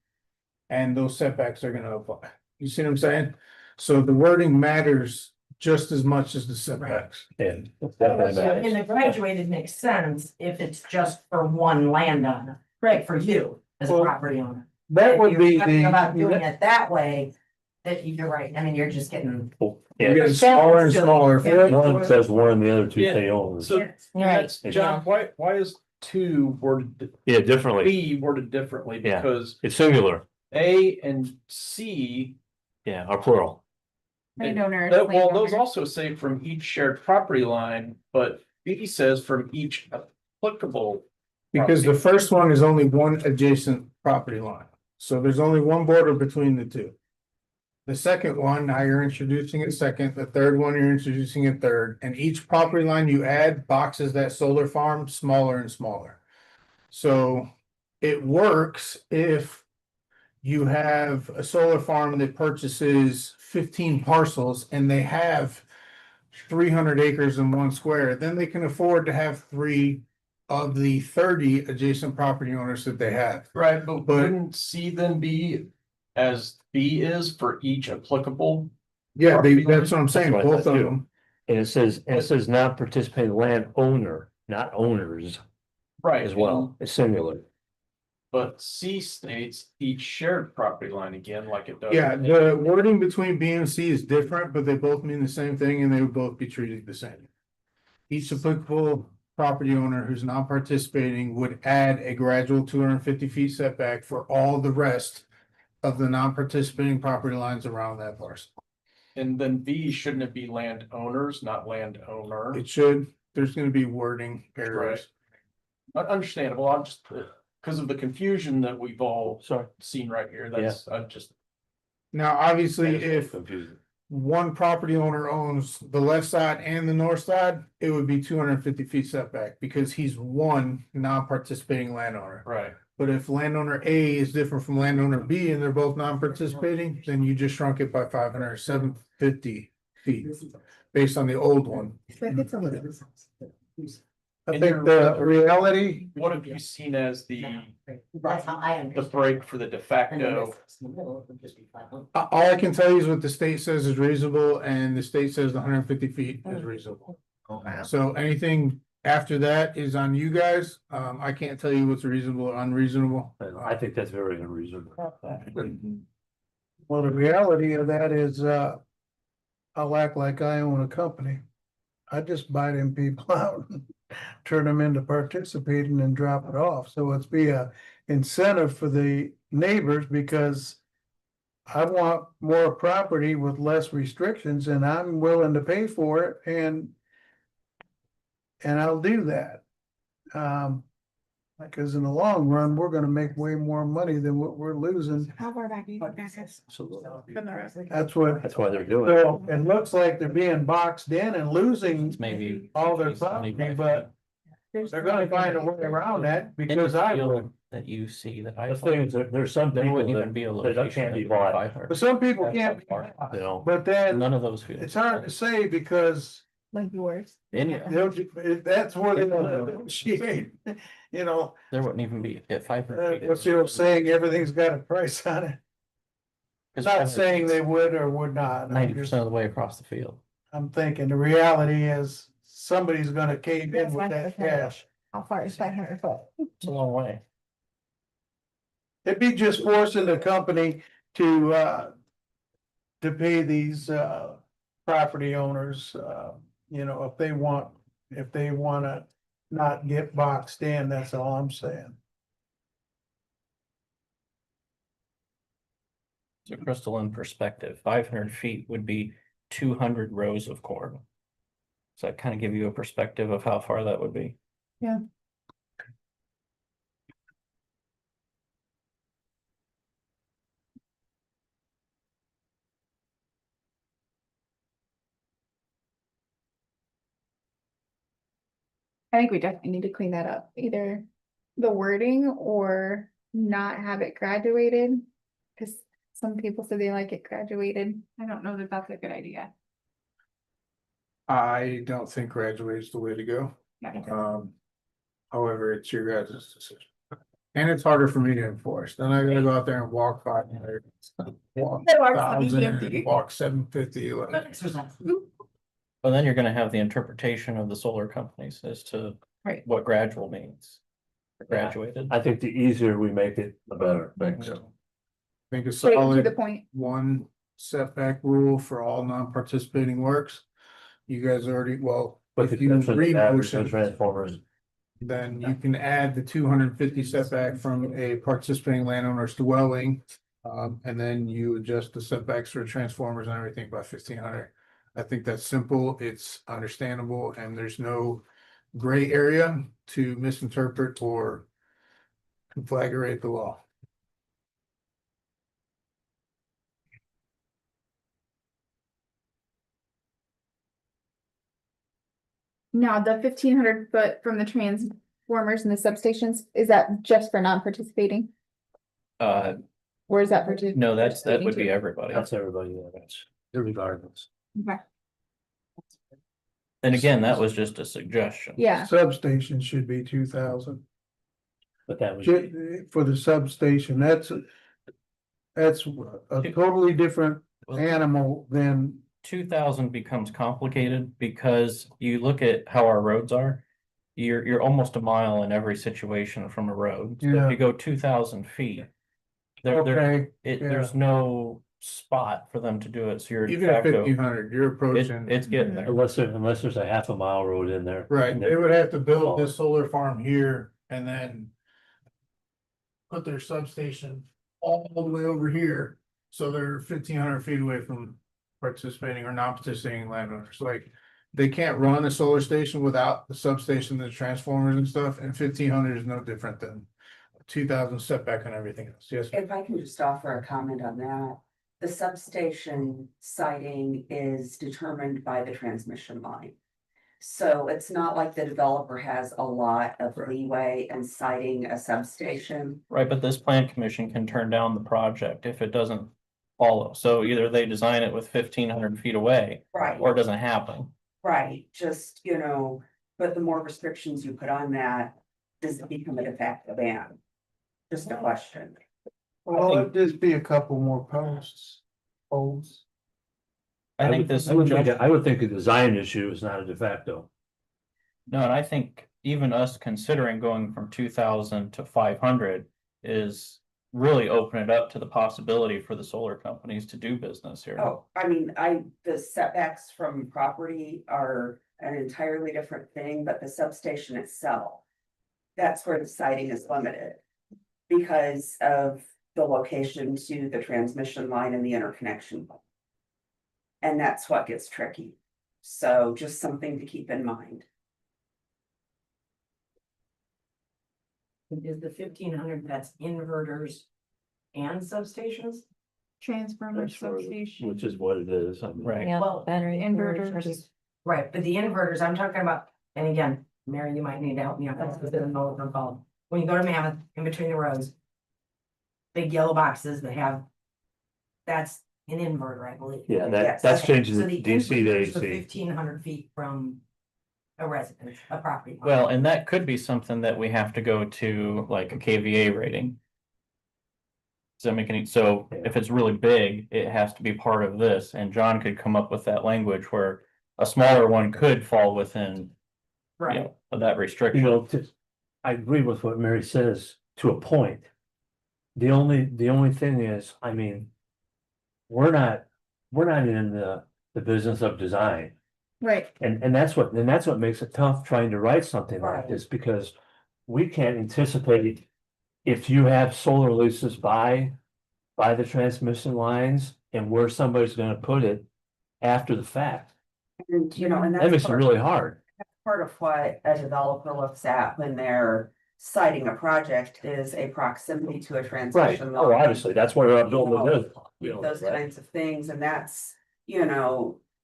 And those setbacks are gonna apply. You see what I'm saying? So the wording matters just as much as the setbacks. And And the graduated makes sense if it's just for one landowner, right, for you as a Well, property owner. That If would you're be talking About doing the. it that way, that you're right, I mean, you're just getting. You're getting smaller and smaller. One says one and the other two say owners. So, Right. that's, John, why is two worded, Yeah, differently. B worded differently? Yeah. Because It's singular. A and C, Yeah, or plural. Landowner. well, those also say from each shared property line, but B says from each applicable. Because the first one is only one adjacent property line, so there's only one border between the two. The second one, now you're introducing a second, the third one, you're introducing a third, and each property line you add boxes that solar farm smaller and smaller. So it works if you have a solar farm that purchases 15 parcels and they have 300 acres in one square, then they can afford to have 3 of the 30 adjacent property owners that they have. Right, but But- wouldn't C then be as B is for each applicable? Yeah, that's what I'm saying, That's what I both thought of too. them. And it says non-participating landowner, not owners Right. as well. It's singular. But C states each shared property line again, like it does. Yeah, the wording between B and C is different, but they both mean the same thing and they would both be treated the same. Each applicable property owner who's not participating would add a gradual 250 feet setback for all the rest of the non-participating property lines around that parcel. And then B, shouldn't it be landowners, not landowner? It should, there's gonna be wording errors. Understandable, I'm just, because of the confusion that we've all Sorry. seen right here, that's, I'm just. Now, obviously, if Confusing. one property owner owns the left side and the north side, it would be 250 feet setback because he's one non-participating landowner. Right. But if landowner A is different from landowner B and they're both non-participating, then you just shrunk it by 750 feet based on the old one. I In think your- the reality, What have you seen as the That's how I understand. break for the de facto? all I can tell you is what the state says is reasonable and the state says 150 feet is reasonable. So anything after that is on you guys. I can't tell you what's reasonable or unreasonable. And I think that's very unreasonable. Well, the reality of that is, I'll act like I own a company. I just buy them people out, and turn them into participating and drop it off. So it's be a incentive for the neighbors because I want more property with less restrictions and I'm willing to pay for it and I'll do that. Because in the long run, we're gonna make way more money than what we're losing. How far back do you think that is? Absolutely. From the rest? That's what, That's why they're doing it. so it looks like they're being boxed in and losing It's maybe. all their property, but they're gonna find a way around that because I would. That you see that I. The thing is, there's some There people wouldn't even be a that location. can't be that would bought, 500. But some people can't, you know. but then None of those fields. it's hard to say because Like yours. Any, that's where they negotiate, you know, there wouldn't even be at 500. what's the old saying, everything's got a price on it. Not saying they would or would not. 90% of the way across the field. I'm thinking the reality is somebody's gonna cave in with that cash. How far is 500 foot? It's a long way. It'd be just forcing the company to pay these, property owners, you know, if they wanna not get boxed in, that's all I'm saying. So Crystal, in perspective, 500 feet would be 200 rows of corn. So that kind of give you a perspective of how far that would be. Yeah. I think we definitely need to clean that up, either the wording or not have it graduated. Cause some people said they like it graduated. I don't know that that's a good idea. I don't think graduate is the way to go. However, it's your guys' decision. And it's harder for me to enforce. Then I gotta go out there and walk 500. Walk That walks 1,000, 750. walk 750. like, Well, then you're gonna have the interpretation of the solar companies as to Right. what gradual means. Graduated. I think the easier we make it, the better. Thanks. so. Make a Straight to the solid point. one setback rule for all non-participating works. You guys already, well, But if the you exception read to that is motion, the transformers. then you can add the 250 setback from a participating landowner's dwelling. And then you adjust the setbacks for transformers and everything by 1,500. I think that's simple, it's understandable, and there's no gray area to misinterpret or conflagrate the law. Now, the 1,500 foot from the transformers and the substations, is that just for non-participating? Or is that for? No, that would be participating everybody. That's everybody, yeah, that's irregardless. too? Okay. And again, that was just a suggestion. Yeah, Substation should be 2,000. But that was, For the substation, that's a totally different animal than, 2,000 becomes complicated because you look at how our roads are. You're almost a mile in every situation from a road. So Yeah. if you go 2,000 feet. okay, There's no spot for them to do it, so you're. de Even at facto- 1,500, you're approaching. It's getting there. unless there's a half a mile road in there. Right, And they then- would have to build this solar farm here and then. Put their substation all the way over here, so they're 1,500 feet away from participating or not participating landowners, like. They can't run a solar station without the substation, the transformers and stuff, and 1,500 is no different than. 2,000 setback and everything else, yes. If I can just offer a comment on that, the substation siting is determined by the transmission line. So it's not like the developer has a lot of leeway in siting a substation. Right, but this plan commission can turn down the project if it doesn't follow. So either they design it with 1,500 feet away Right, or it doesn't happen. right, just, but the more restrictions you put on that, does it become a de facto ban? Just a question. Well, it'd just be a couple more posts. Poles. I think this. I would think a design issue is not a de facto. No, and I think even us considering going from 2,000 to 500 is really open it up to the possibility for the solar companies to do business here. Oh, I mean, the setbacks from property are an entirely different thing, but the substation itself. That's where the siting is limited. Because of the location to the transmission line and the interconnection. And that's what gets tricky. So just something to keep in mind. Is the 1,500, that's inverters and substations? Transformer substation. Which is what it is. I mean, Right. Yeah, Well, battery inverters. versus- Right, but the inverters, I'm talking about, and again, Mary, you might need to help me out, that's within the know what they're called. When you go to Mammoth, in between the rows. Big yellow boxes that have. That's an inverter, I believe. Yeah, Yes. that's Okay, changing so the the DC to inverters are AC. 1,500 feet from. A residence, a property. line. Well, and that could be something that we have to go to like a KVA rating. Does that make any, so if it's really big, it has to be part of this, and John could come up with that language where a smaller one could fall within, Right, that You restriction. know, I agree with what Mary says to a point. The only thing is, I mean. We're not in the business of design. Right, And that's what makes it tough trying to write something like Right. this, because we can't anticipate. If you have solar leases by the transmission lines and where somebody's gonna put it after the fact, And, and that that's makes it really hard. part of what a developer looks at when they're citing a project is a proximity to a Right, transmission oh, line. obviously, that's where I'm building it. Those kinds of things, and that's,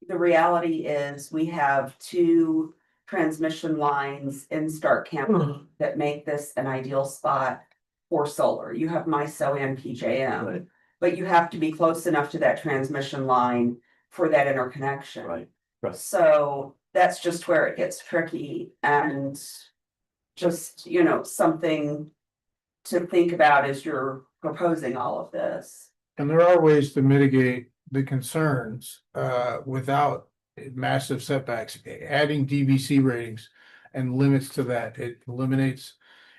the reality is we have two transmission lines in Starke County that make this an ideal spot for solar. You have MISO and PJM, Right, but you have to be close enough to that transmission line for that interconnection. right. So that's just where it gets tricky, and just, something to think about as you're proposing all of this. And there are ways to mitigate the concerns, without massive setbacks, adding DVC ratings and limits to that. It eliminates,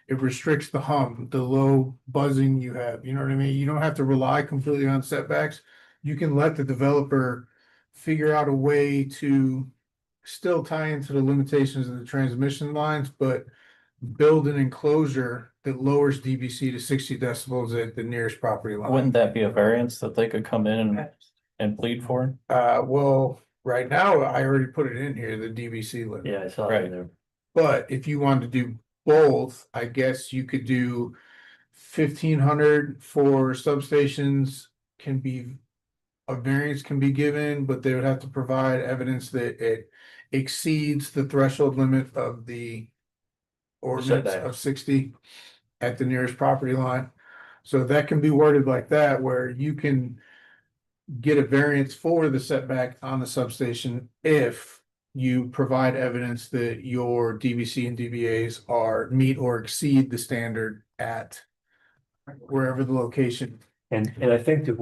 it restricts the hum, the low buzzing you have, you know what I mean? You don't have to rely completely on setbacks. You can let the developer figure out a way to still tie into the limitations of the transmission lines, but build an enclosure that lowers DVC to 60 decibels at the nearest property line. Wouldn't that be a variance that they could come in and plead for? Well, right now, I already put it in here, the DVC limit. Yeah, I saw it Right. in there. But if you wanted to do both, I guess you could do 1,500 for substations can be. A variance can be given, but they would have to provide evidence that it exceeds the threshold limit of the. Ordinance Setback. of 60 at the nearest property line. So that can be worded like that, where you can. Get a variance for the setback on the substation if you provide evidence that your DVC and DVAs are meet or exceed the standard at. Wherever the location. And I think that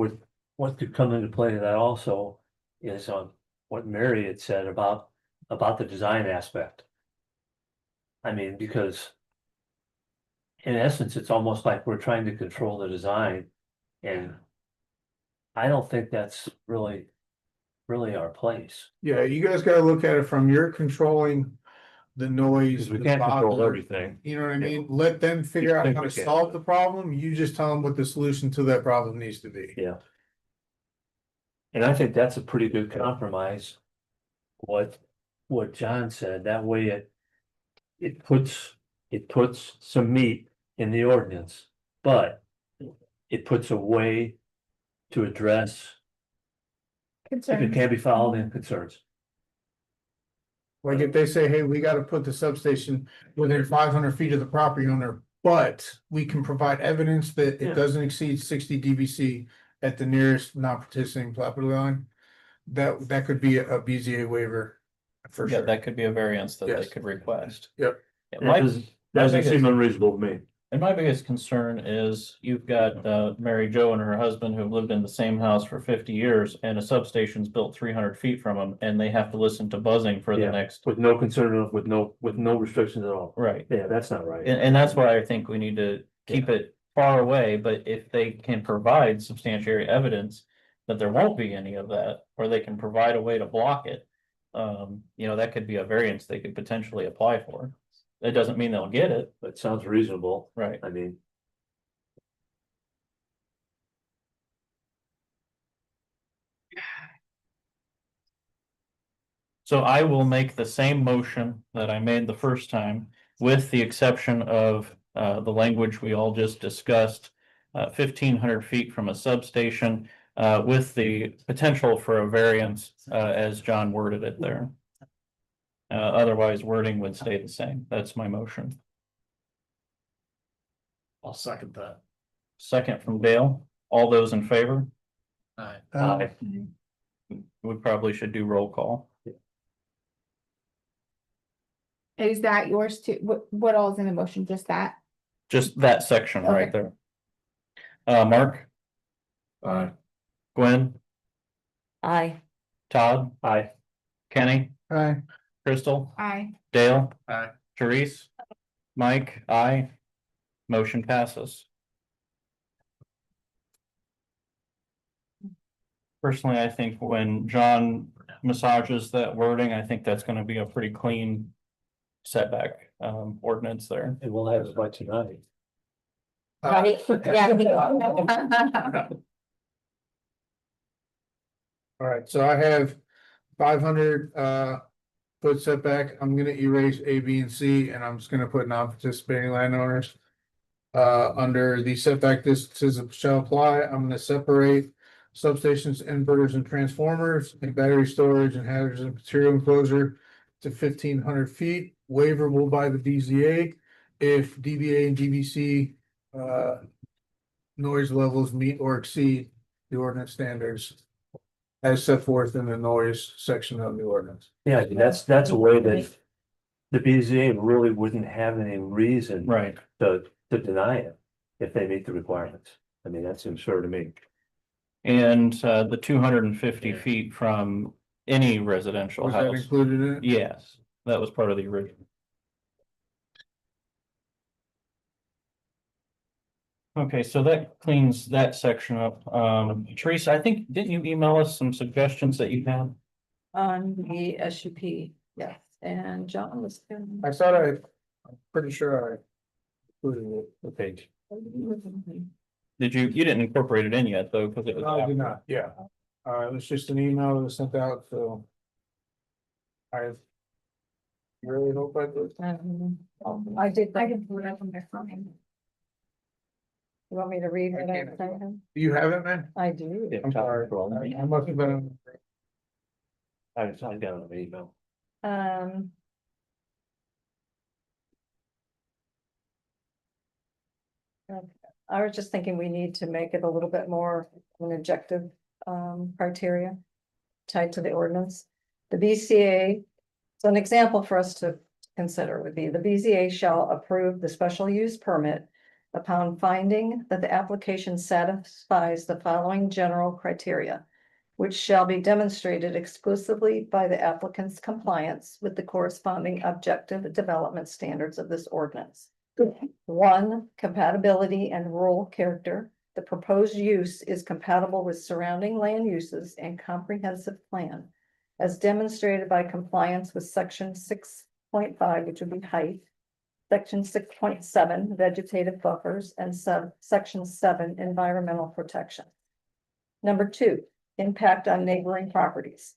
what could come into play to that also is on what Mary had said about the design aspect. I mean, because in essence, it's almost like we're trying to control the design, and I don't think that's really our place. Yeah, you guys gotta look at it from you're controlling the noise. Because we the can't control bother, everything. You know what I Yeah. mean? Let them figure out Think how we to can. solve the problem. You just tell them what the solution to that problem needs to be. Yeah. And I think that's a pretty good compromise. What John said, that way it puts some meat in the ordinance, but it puts a way to address If it Concerns. can't be followed, then concerns. Like if they say, hey, we gotta put the substation within 500 feet of the property owner, but we can provide evidence that Yeah. it doesn't exceed 60 DVC at the nearest non-participating property line. That could be a BZA waiver for Yeah, sure. that could be a variance that they Yes. could request. Yep. Yeah, That my- doesn't seem biggest- unreasonable to me. And my biggest concern is you've got Mary Jo and her husband who've lived in the same house for 50 years and a substation's built 300 feet from them and they have to listen to buzzing for the Yeah. next, With no concern, with no restrictions at all. right. Yeah, that's not right. And that's why I think we need to keep it far away, but if they can provide substantiatory evidence that there won't be any of that, or they can provide a way to block it. That could be a variance they could potentially apply for. It doesn't mean they'll get it, That sounds reasonable. right? I mean, So I will make the same motion that I made the first time, with the exception of the language we all just discussed. 1,500 feet from a substation, with the potential for a variance, as John worded it there. Otherwise, wording would stay the same. That's my motion. I'll second that. Second from Dale. All those in favor? aye. We probably should do roll call. Is that yours too? What all is in the motion? Just that? Just that section right Okay. there. Mark, Aye. Gwen, Aye. Todd, Aye. Kenny, Hi. Crystal, Aye. Dale. Aye. Therese, Mike, aye. Motion passes. Personally, I think when John massages that wording, I think that's gonna be a pretty clean setback ordinance there. And we'll have it by tonight. Right, yeah. All right, so I have 500 foot setback. I'm gonna erase A, B, and C, and I'm just gonna put non-participating landowners. Under the setback distances shall apply, I'm gonna separate substations, inverters, and transformers, and battery storage and hazardous material enclosure to 1,500 feet, waiverable by the BZA if DBA and DVC noise levels meet or exceed the ordinance standards as set forth in the noise section of the ordinance. Yeah, I mean, that's a way that the BZA really wouldn't have any reason Right. to deny it if they meet the requirements. I mean, that seems fair to me. And the 250 feet from any residential Was that house. included in it? Yes, that was part of the original. Okay, so that cleans that section up. Teresa, I think, didn't you email us some suggestions that you had? On the SUP, yes, and John was. I thought I'm pretty sure I included it. Okay, you didn't incorporate it in yet, though, because it was. No, I did after. not, yeah. It was just an email that was sent out, so. I really hope I did. I did put it up on my phone. You want me to read what I sent him? Do you have it, man? I do. Yeah, I'm sorry. I must have been. I got it on the email. I was just thinking we need to make it a little bit more an objective criteria tied to the ordinance. The BCA, so an example for us to consider would be the BZA shall approve the special use permit upon finding that the application satisfies the following general criteria, which shall be demonstrated exclusively by the applicant's compliance with the corresponding objective development standards of this ordinance. 1, compatibility and rural character. The proposed use is compatible with surrounding land uses and comprehensive plan, as demonstrated by compliance with section 6.5, which would be height, section 6.7, vegetative buffers, and section 7, environmental protection. Number 2, impact on neighboring properties.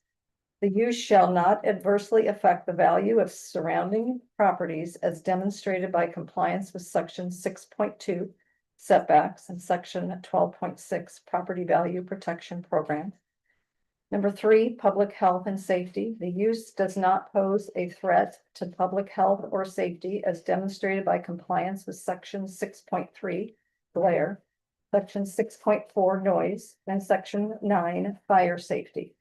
The use shall not adversely affect the value of surrounding properties as demonstrated by compliance with section 6.2 setbacks and section 12.6 property value protection program. Number 3, public health and safety. The use does not pose a threat to public health or safety as demonstrated by compliance with section 6.3 glare, section 6.4 noise, and section 9 fire safety.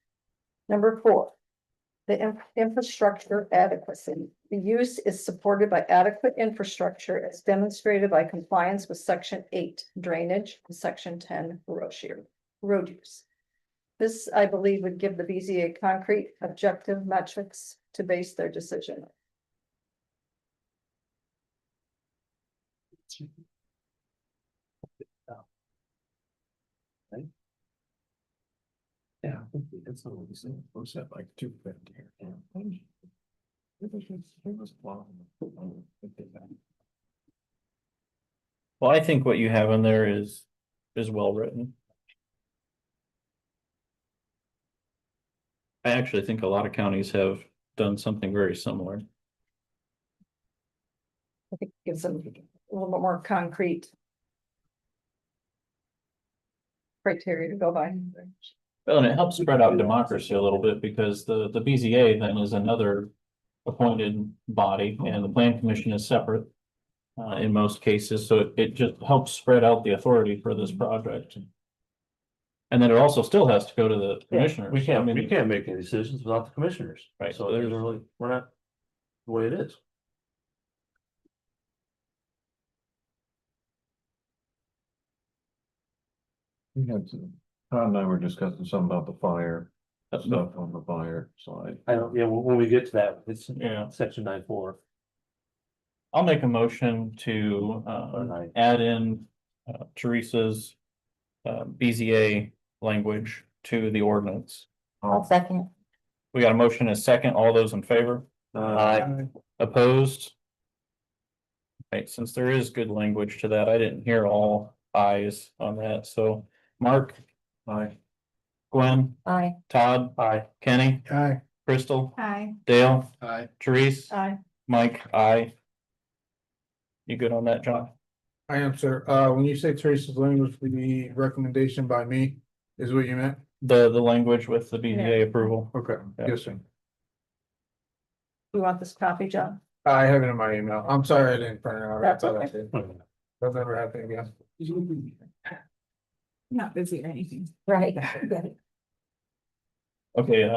Number 4, the infrastructure adequacy. The use is supported by adequate infrastructure as demonstrated by compliance with section 8 drainage and section 10 road use. This, I believe, would give the BZA concrete objective metrics to base their decision. Yeah. It's not what we said, we said like 250 here. Well, I think what you have in there is well written. I actually think a lot of counties have done something very similar. I think it gives them a little bit more concrete criteria to go by. Well, and it helps spread out democracy a little bit because the BZA then is another appointed body and the plan commission is separate. In most cases, so it just helps spread out the authority for this project. And then it also still has to go to the commissioners. We can't, I mean, we can't make any decisions without the commissioners. Right. So there's really, we're not the way it is. We had to, Todd and I were discussing something about the fire, that stuff on the fire side. I don't, yeah, when we get to that, it's Yeah. section 9.4. I'll make a motion to add in Teresa's BZA language to the ordinance. I'll second. We got a motion and a second. All those in favor? Opposed? Right, since there is good language to that, I didn't hear all ayes on that, so Mark? Aye. Gwen? Aye. Todd? Aye. Kenny? Aye. Crystal? Hi. Dale? Aye. Therese? Aye. Mike? Aye. You good on that, John? I am, sir. When you say Teresa's language, the recommendation by me is what you meant? The language with the BZA approval. Okay, Yeah. yes, sir. You want this copy, John? I have it in my email. I'm sorry I didn't print it out. That's I thought I okay. did. That'll never happen again. Not busy or anything. Right. Okay,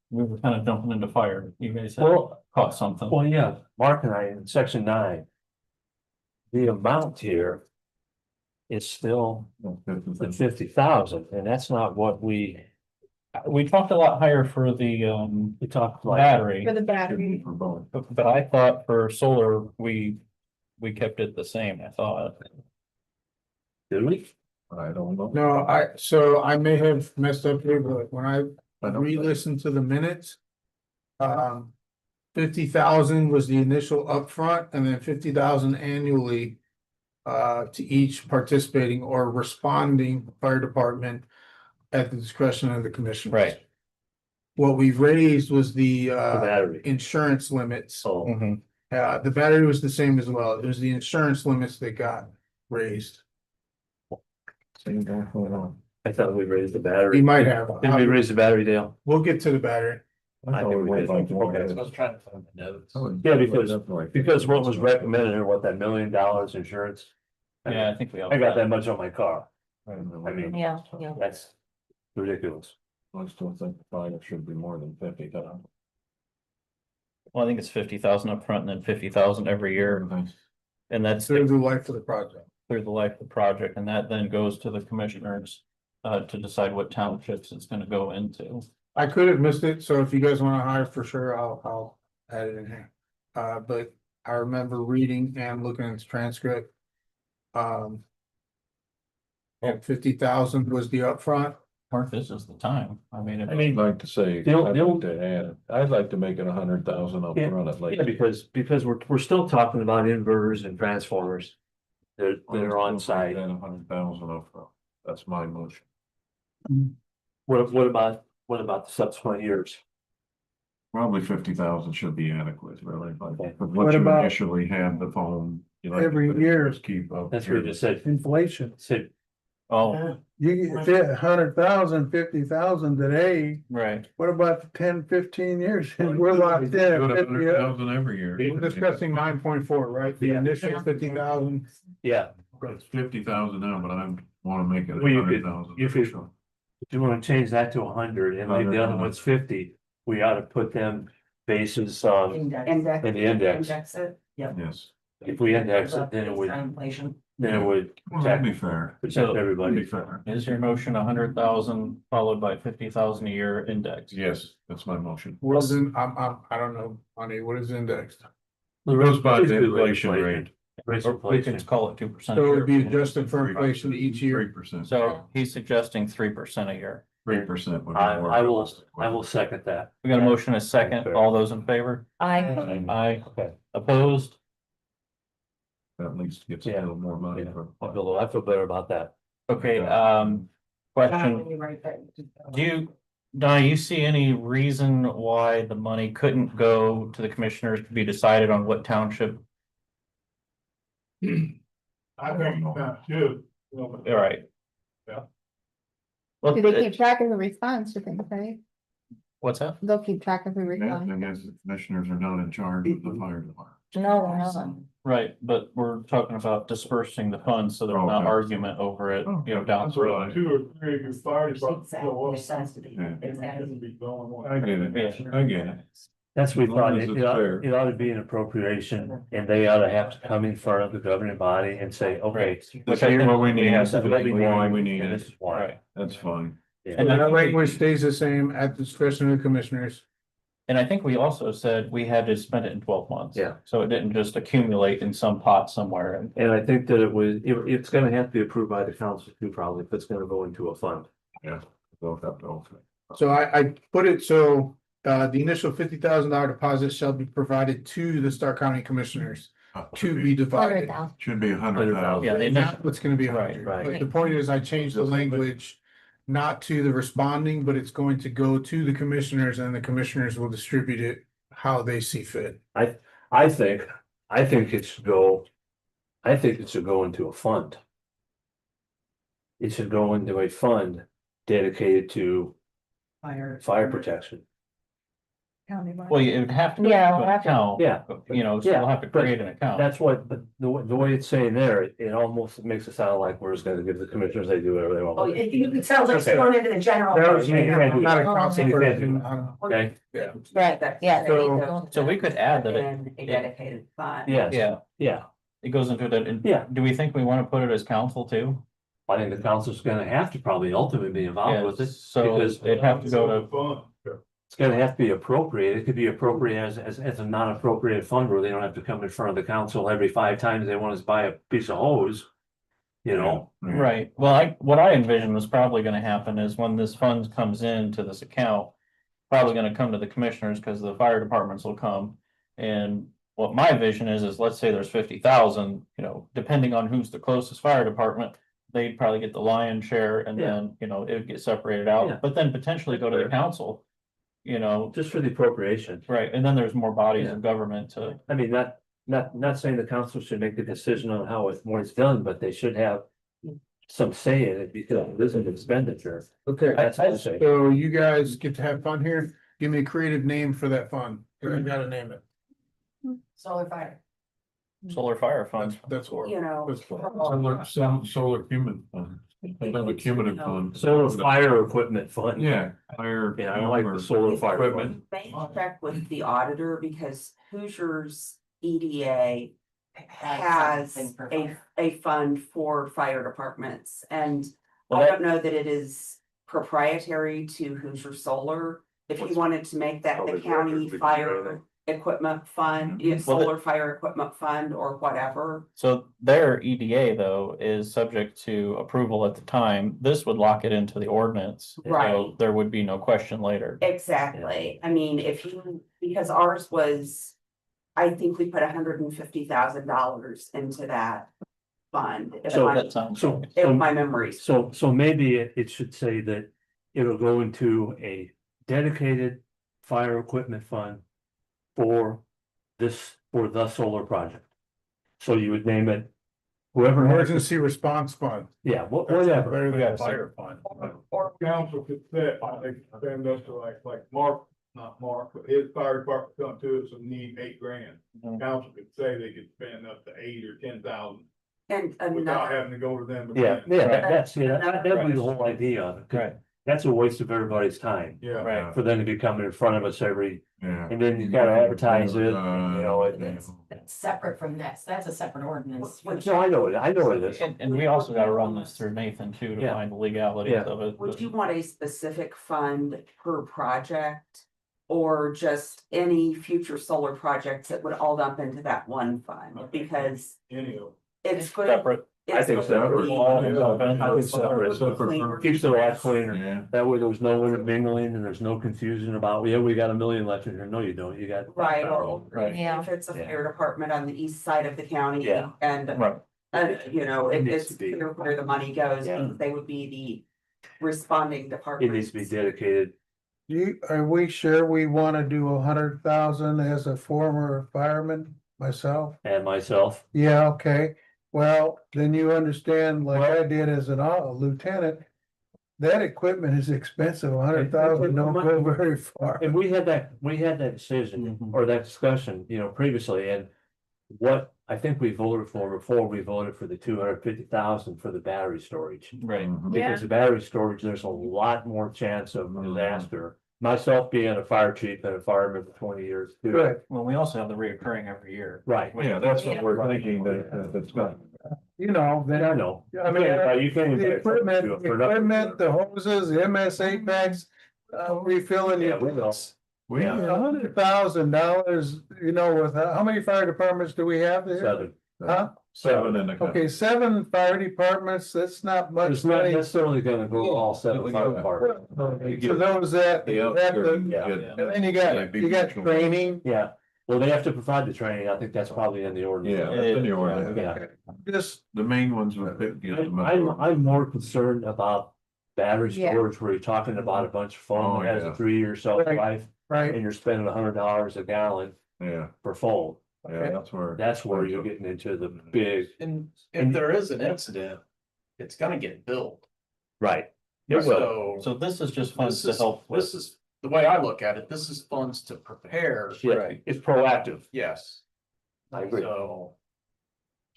we were kind of jumping into fire. You guys have Well, caught something. well, yeah, Mark and I in section 9. The amount here is still the 50,000, and that's not what we talked a lot higher for the talked like. battery, For the battery. For both. but I thought for solar, we kept it the same, I thought. Did we? I don't know. No, so I may have messed up here, but when I don't- re-listened to the minutes. 50,000 was the initial upfront and then 50,000 annually. To each participating or responding fire department. At the discretion of the commissioners. Right. What we raised was the The battery. insurance limits. Oh, Mhm. The battery was the same as well. It was the insurance limits that got raised. Same going on. I thought we raised the battery. We might have. Did we raise the battery, Dale? We'll get to the battery. I thought we went like more. Okay, so I was trying to find the notes. Yeah, because what was recommended or what that $1 million insurance. Yeah, I think we all. I got that much on my car. I don't know. I mean- Yeah, yeah. That's ridiculous. I still think the fire should be more than 50,000. Well, I think it's 50,000 up front and then 50,000 every year, and that's Through the life of the project. through the life of the project, and that then goes to the commissioners. To decide what townships it's gonna go into. I could have missed it, so if you guys wanna hire for sure, I'll add it in here. But I remember reading and looking at the transcript. And 50,000 was the upfront. Mark, this is the time. I mean, I'd like to say, They'll- I'd like to add, I'd like to make it 100,000 up Yeah. front at least. Yeah, because we're still talking about inverters and transformers. That are on site. And 100,000 up front. That's my motion. What about the subsequent years? Probably 50,000 should be adequate, really, but Okay. but What what you about initially had the phone. you like to every put it, year? just keep up. That's what you just said. Inflation. Said Oh, You get fit 100,000, 50,000 today. right. What about the 10, 15 years? We're locked in at 50. Every year. We're discussing 9.4, right? The initial 50,000. Yeah, It's 50,000 now, but I wanna make it Well, you could- 100,000. you could- if you wanna change that to 100 and leave the other ones 50, we ought to put them basis on Index. Index. in the index. Index it, yeah. Yes, If we index it, then it would, Inflation. then it would well, that'd be protect, fair. protect So- That'd be everybody. fair. Is your motion 100,000 followed by 50,000 a year index? Yes, that's my motion. What is in, I don't know, honey, what is indexed? It goes by the Basically inflation rate. Raise Or we inflation. could call it 2%. So it would be adjusted for inflation each year. 3%. So he's suggesting 3% a year. 3%. would be I more will, realistic. I will second that. We got a motion, a second. All those in favor? I, Aye. Okay. Opposed? At least gets a Yeah. little more money. Yeah. for- I feel better about that. Okay, When question, you write that. do you, Donna, you see any reason why the money couldn't go to the commissioners to be decided on what township? I think that too. All right. Yeah. Well, Do they keep track of who responds to things, right? what's that? They'll keep track of who The responds. thing is, the commissioners are not in charge of the fire department. no, we're not. Right, but we're talking about dispersing the funds, so there's not Okay. argument over it, you know, down That's the road. right. 2 or 3 of your fire Exactly, it has to be. Yeah. Exactly. I get it, I get it. That's what we As long thought, as it it's ought, fair. it ought to be an appropriation, and they ought to have to come in front of the governing body and say, okay. Which I Here's think what we need, This is what we why need, we need and it. this is why. Right, That's fine. Yeah. And I That think language stays the same at the discretion of the commissioners. and I think we also said we had to spend it in 12 months. Yeah. So it didn't just accumulate in some pot somewhere. And And I think that it's gonna have to be approved by the council too, probably, if it's gonna go into a fund. Yeah. They'll have to open it. So I put it so, the initial $50,000 deposit shall be provided to the Stark County Commissioners to be divided. 100,000. Should be 100,000. Yeah, they Now it's gonna be Right, 100, right. but the point is I changed the language. Not to the responding, but it's going to go to the commissioners and the commissioners will distribute it how they see fit. I think it should go, I think it should go into a fund. It should go into a fund dedicated to fire protection. Countywide. well, it would have to. Yeah, go we'll to have to- account, Yeah. You know, so Yeah, we'll have to but create an account. That's what, but the way it's saying there, it almost makes it sound like we're just gonna give the commissioners, they do whatever they want. Oh, it sounds like it's Okay. going into the general. That fund. was- you can't do Not a that. council You can't do person, that. Okay, yeah. Right, yeah. So- So we could add that it, And a dedicated fund. yes, yeah, yeah, it goes into that. and Yeah. Do we think we want to put it as council too? I think the council's gonna have to probably ultimately be involved Yeah, with it. so because it'd have to go to, It's gonna have to be appropriated, it could be appropriated as a non-appropriated fund where they don't have to come in front of the council every 5 times they want us to buy a piece of hose. You know, Yeah. right, well, what I envision was probably gonna happen is when this fund comes into this account. Probably gonna come to the commissioners, because the fire departments will come, and what my vision is let's say there's 50,000, you know, depending on who's the closest fire department. They'd probably get the lion's share, and Yeah. then, you know, it would get separated Yeah. out, but then potentially go to the council. You know, just for the appropriation. right, and then there's more bodies Yeah. of government to, I mean, not saying the council should make the decision on how when it's done, but they should have. Some say in it because it is an expenditure. Okay, That's what I say. so you guys get to have fun here. Give me a creative name for that fund. I gotta name it. Solar fire. solar fire funds. That's what. You know. Solar human fund. Another cumulative fund. Solar fire equipment fund. Yeah, fire. Yeah, I don't like the solar fire Equipment. equipment. May check with the auditor because Hoosier's EDA has something for a, fire. a fund for fire departments. And Well, I that- don't know that it is proprietary to Hoosier Solar. If you wanted to make that the Public county record, we can do fire equipment fund, Well, solar fire equipment fund or whatever. So their EDA though is subject to approval at the time. This would lock it into the ordinance. So Right. there would be no question later. Exactly. I mean, if you, because ours was, I think we put $150,000 into that fund. If So my, That sounds. So, if my memory's. so maybe it should say that it'll go into a dedicated fire equipment fund. For the solar project. So you would name it whoever has, Emergency response fund. yeah, That's whatever. Better We than gotta fire fund. Or council could set, they could spend up to like Mark, not Mark, but his fire department come to us and need $8,000. Mhm. Council could say they could spend up to 8 or 10,000 And without another, having to go to them. Yeah, again. yeah, that's, yeah, that'd be the whole idea of it. 'cause Right, That's a waste of everybody's time. Yeah. right. For them to be coming in front of us every, Yeah. and then you gotta advertise it, and, you know, That's separate from this, that's a separate ordinance. no, I know it is. And we also gotta run this through Nathan too, to Yeah. find the legalities Yeah. of it. would you want a specific fund per project? Or just any future solar projects that would all dump into that one fund? Because Any of it's good. Separate. I think separate. Keeps it a lot cleaner. Yeah. That way there's no intermingling and there's no confusion about, yeah, we got a million left in here. No, you don't. You got. Right, or Right. Yeah. if it's a Yeah. fire department on the east side of the county. Yeah. And, Right. you know, It it- needs it's to be. clear where the money goes, Yeah. because they would be the responding It department. needs to be dedicated. Are we sure we wanna do 100,000 as a former fireman myself? And myself, Yeah, okay, well, then you understand, like I did as a lieutenant. That equipment is expensive, 100,000 don't go very far. and we had that decision Mhm. or that discussion, you know, previously, and. What I think we voted for before, we voted for the 250,000 for the battery storage. Right. Because the battery storage, there's a lot more chance of disaster. Myself being a fire chief and a fireman for 20 years too. Right, Well, we also have the reoccurring every year. Right. Yeah, that's what we're thinking that's gonna. you know, I then, know. I mean, You can't. the equipment, the hoses, the MSA bags, refilling. Yeah, we know. We, $100,000, you know, with, how many fire departments do we have there? 7. Huh? seven in the. Okay, 7 fire departments, that's not much It's not money. necessarily gonna go all 7 fire departments. For those that, Yeah. and then you got training, Yeah, well, they have to provide the training. I think that's probably in the ordinance. Yeah, that's in the ordinance. Yeah. just, The main ones would get the I'm more concerned about battery Yeah. storage where you're talking about a bunch of Oh, foam that has yeah. a 3-year shelf Right. life. right, And you're spending $100 a gallon Yeah, for foam. yeah, that's That's where you're getting into the big. And if there is an incident, it's gonna get billed. Right. It will. So So this is just funds this to is, help with. this is, the way I look at it, this is funds to prepare. Yeah, it's proactive. Yes. I agree. So,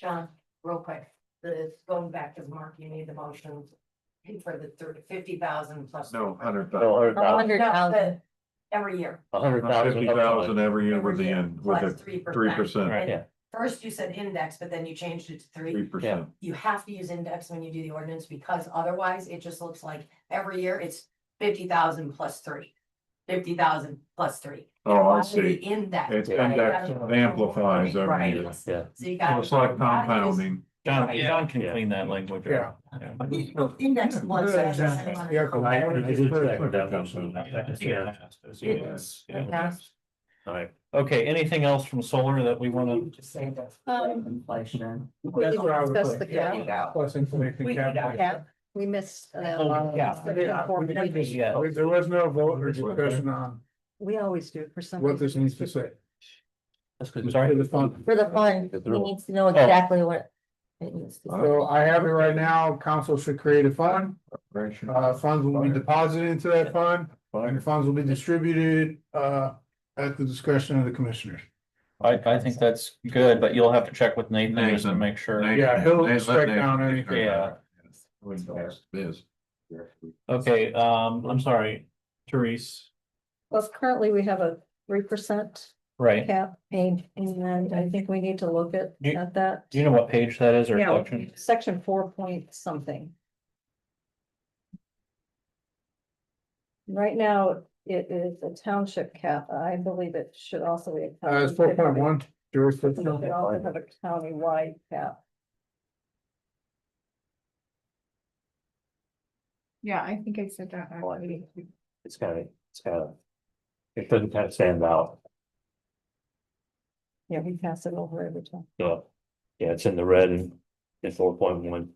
John, real quick, going back to Mark, you made the motion for the 50,000 plus. no, 100,000. No, 100,000. 100,000. Every year. 100,000. 50,000 every year with Every the year, end, with plus the 3%. 3%, Right. Yeah. First you said index, but then you changed it to 3. 3%. You have to use index when you do the ordinance, because otherwise it just looks like every year it's 50,000 plus 3. 50,000 plus 3. Oh, I It has to be see. Index. It's right? index amplifies every Right. year. Yeah. So you So got. it's like compounding. John, Right. John can Yeah. clean that language. up. Yeah. Index one section. Yeah, I did second that Yeah. motion. Yes. It passed. All right. Okay, anything else from solar that we wanna? Just say that Inflation. That's what I was Discuss the thinking. there you cap. go. Plus information capital. Cap, we missed. Oh, yeah. Yeah. There was no vote or discussion on We always do for some. what this needs to say. That's good. I'm sorry, for the fund. For the fund, he needs to know exactly what it needs to say. So I have it right now, council should create a fund, funds will be deposited into that fund, and the funds will be distributed, at the discretion of the commissioners. I think that's good, but you'll have to check with Nathan just to Nathan. make sure. Yeah, he'll strike down anything. Yeah. Biz. Okay, I'm sorry, Therese, Well, currently we have a 3% right? cap paid, and I think we need to look at that. Do you know what page that is or Yeah, section? section 4 point something. Right now, it is a township cap. I believe it should also be. It's 4.1 It jurisdiction. should also have a county-wide cap. Yeah, I think I said that already. It's it doesn't kind of stand out. Yeah, we pass it over every time. Yeah. Yeah, it's in the red and in 4.1.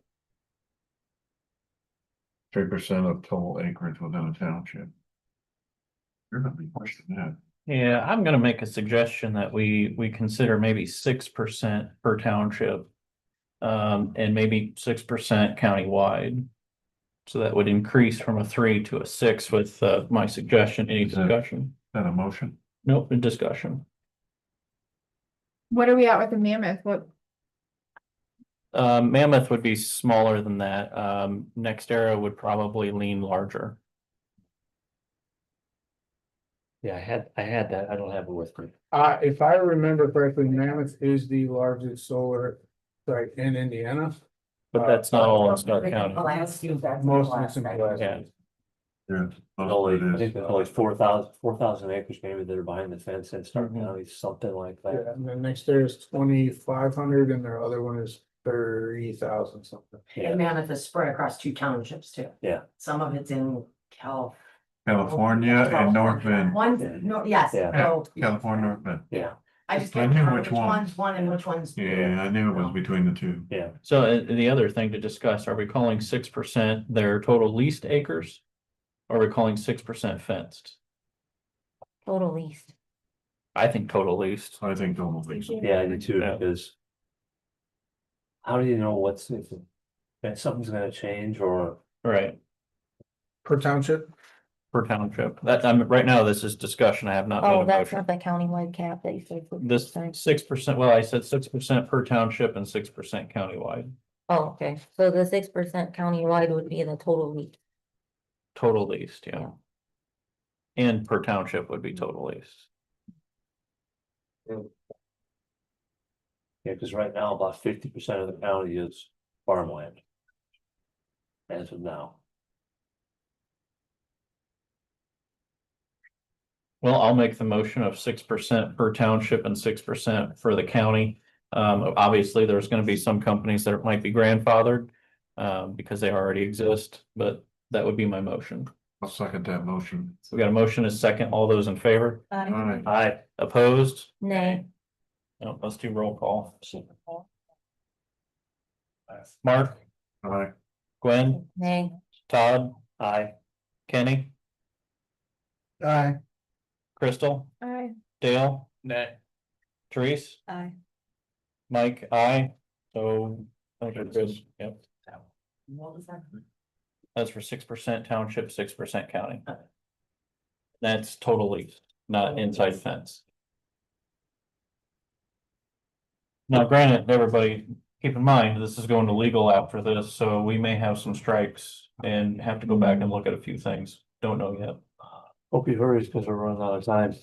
3% of total acreage within a township. You're gonna be questioning that. Yeah, I'm gonna make a suggestion that we consider maybe 6% per township. and maybe 6% countywide. So that would increase from a 3 to a 6 with, my suggestion. Any Is that- discussion? That a motion? Nope, discussion. What are we at with the Mammoth? What, Mammoth would be smaller than that. Next era would probably lean larger. Yeah, I had that. I don't have it with me. If I remember correctly, Mammoth is the largest solar site in Indiana. But that's not all in Stark County. Most of it's in Pulaski. Yeah, Yeah. Only, I Most think of there's it only is. 4,000 acres maybe that are behind the fence in Stark Mhm. County, something like Yeah, that. and then next there is 2,500 and their other one is 30,000 something. Yeah. And Mammoth is spread across 2 townships too. Yeah. Some of it's in California and North Bend, One, no, yes, Yeah. so California, North Bend. Yeah, I just I can't knew remember which which one. one's one and which one's. two. Yeah, I knew it was between the two. yeah. so the other thing to discuss, are we calling 6% their total leased acres? Or are we calling 6% fenced? Total least. I think total leased. I think total lease. Yeah, I do too, Yeah. because. How do you know if something's gonna change or, Right, Per township? per township. That, right now, this is discussion. I have not made Oh, a that's motion. not the countywide cap that you said. This 6%, well, I said 6% per township and 6% countywide, Oh, okay, so the 6% countywide would be the total least. total leased, yeah. Yeah. And per township would be total leased. yeah, because right now about 50% of the county is farmland. As of now. Well, I'll make the motion of 6% per township and 6% for the county. Obviously, there's gonna be some companies that might be grandfathered, because they already exist, but that would be my motion. I'll second that motion. So we got a motion, a second. All those in favor? Aye. Aye. Opposed? Nay. No, let's do roll call. Mark, Aye. Gwen, Nay. Todd, Aye. Kenny, Aye. Crystal, Aye. Dale, Nay. Therese, Aye. Mike, I. So, okay, Chris, yep, What was that? that's for 6% township, 6% county. That's total lease, not inside fence. Now granted, everybody, keep in mind, this is going to legal after this, so we may have some strikes and have to go back and look at a few things. Don't know yet. Hope he hurries because we're running out of time.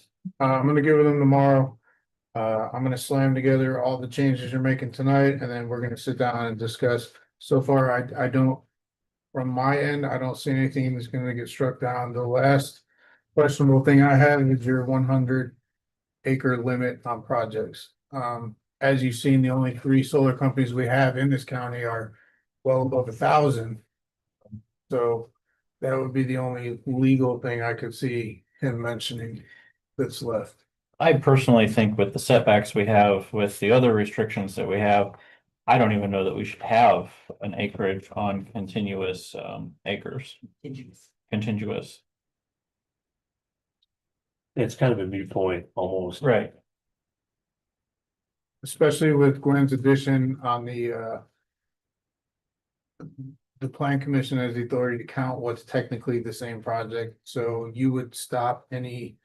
I'm gonna give them tomorrow. I'm gonna slam together all the changes you're making tonight and then we're gonna sit down and discuss. So far, I don't. From my end, I don't see anything that's gonna get struck down. The last questionable thing I have is your 100 acre limit on projects. As you've seen, the only 3 solar companies we have in this county are well above 1,000. So that would be the only legal thing I could see him mentioning that's left. I personally think with the setbacks we have, with the other restrictions that we have, I don't even know that we should have an acreage on continuous acres, contiguous. It's kind of a moot point almost. Right. Especially with Gwen's addition on the plan commission has the authority to count what's technically the same project, so you would stop any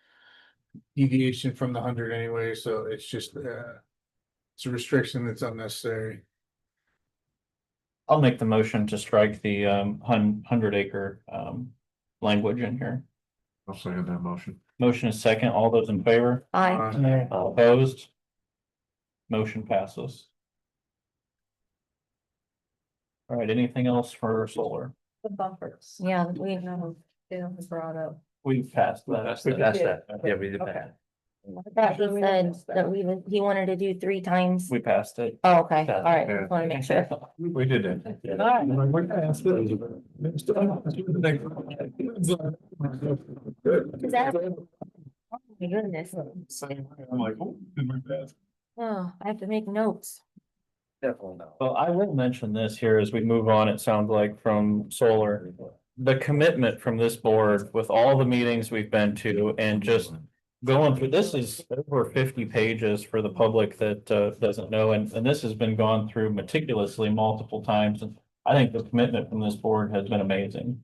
deviation from the 100 anyway, so it's just it's a restriction that's unnecessary. I'll make the motion to strike the 100 acre language in here. I'll second that motion. Motion is second. All those in favor? Aye. Opposed? Motion passes. All right, anything else for solar? The buffers. Yeah, we, Dale has brought up. We've passed that. We passed that. Yeah, we did Okay. that. I thought he said that he wanted to do 3 times. We passed it. Oh, okay, Yeah. all right, Yeah. just wanna make sure. We did it. Is that- Oh my goodness. I'm like, oh, did we pass? Oh, I have to make notes. Definitely not. Well, I will mention this here as we move on, it sounds like from solar. The commitment from this board with all the meetings we've been to and just going through, this is over 50 pages for the public that doesn't know, and this has been gone through meticulously multiple times. And I think the commitment from this board has been amazing.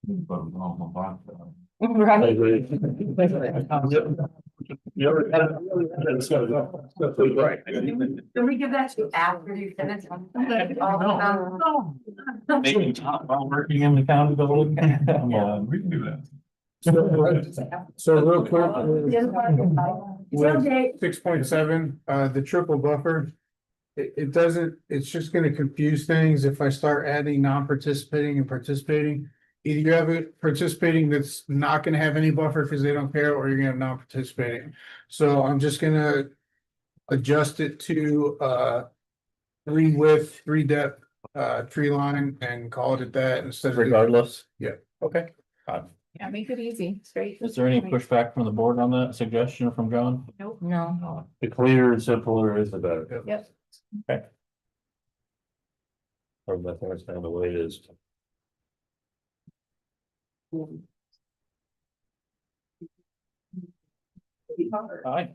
Right. Can we give that to after you finish? Maybe talk about working in the county building. Come on. We can do that. So real quick. With 6.7, the triple buffer. It doesn't, it's just gonna confuse things if I start adding non-participating and participating. Either you have it participating that's not gonna have any buffer because they don't care, or you're gonna have non-participating. So I'm just gonna adjust it to 3 width, 3 depth, tree line and call it at that instead of. Regardless. Yeah. Okay. Yeah, make it easy, straight. Is there any pushback from the board on that suggestion from John? No, The clearer and simpler is the better. Yep. Okay. Or that's kind of the way it is. Aye.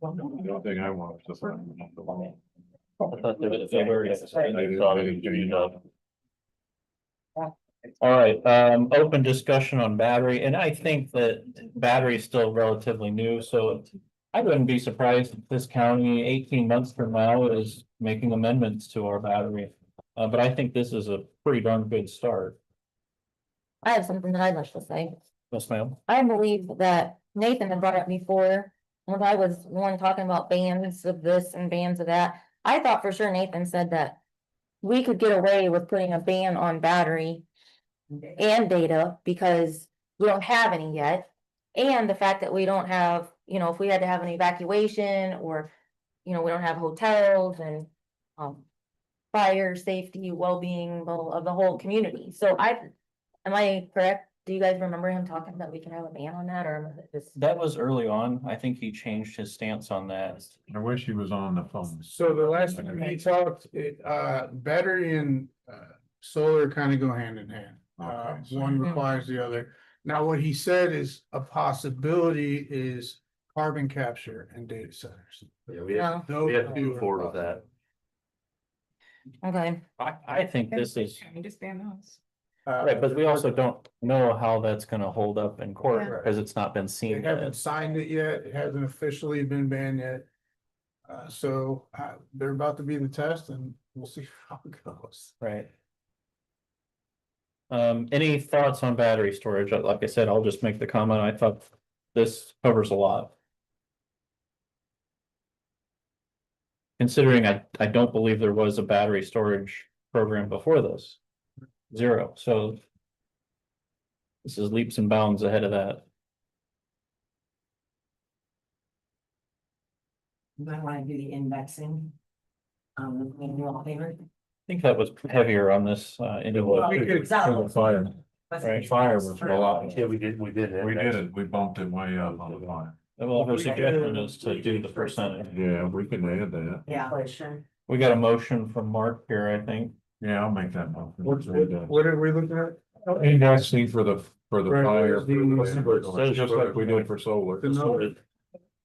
The only thing I want is to. I thought they would- they've already said they thought it would be enough. All right, open discussion on battery, and I think that battery is still relatively new, so I wouldn't be surprised if this county 18 months from now is making amendments to our battery. But I think this is a pretty darn good start. I have something that I'd like to say. Yes, ma'am. I believe that Nathan had brought up before, when I was one talking about bans of this and bans of that. I thought for sure Nathan said that we could get away with putting a ban on battery and data because we don't have any yet. And the fact that we don't have, if we had to have an evacuation or, we don't have hotels and fire safety, well-being of the whole community. So am I correct? Do you guys remember him talking that we can have a ban on that, or was it just? That was early on. I think he changed his stance on that. I wish he was on the phone. So the last time we talked, battery and solar kind of go hand in hand. Okay, so- One requires the other. Now, what he said is a possibility is carbon capture in data centers. Yeah, No. we have to move forward with that. Okay, I think this is, Can we just ban those? right, but we also don't know how that's gonna hold up in court, Yeah. because it's not been They seen haven't yet. signed it yet. It hasn't officially been banned yet. So they're about to be the test and we'll see how it goes. Right. Any thoughts on battery storage? Like I said, I'll just make the comment. I thought this covers a lot. Considering I don't believe there was a battery storage program before this. 0, so. This is leaps and bounds ahead of that. You might wanna do the indexing. In your favor. I think that was heavier on this, anyway. We could- Fire. Right. Fire was a lot. Yeah, we did. We did it, we bumped it way up on the line. Well, her suggestion is to do the percentage. Yeah, we can add that. Yeah, sure. We got a motion from Mark here, I think. Yeah, I'll make that motion. What are we looking at? Indexing for the Right, fire. the- Just like we did for solar. The note.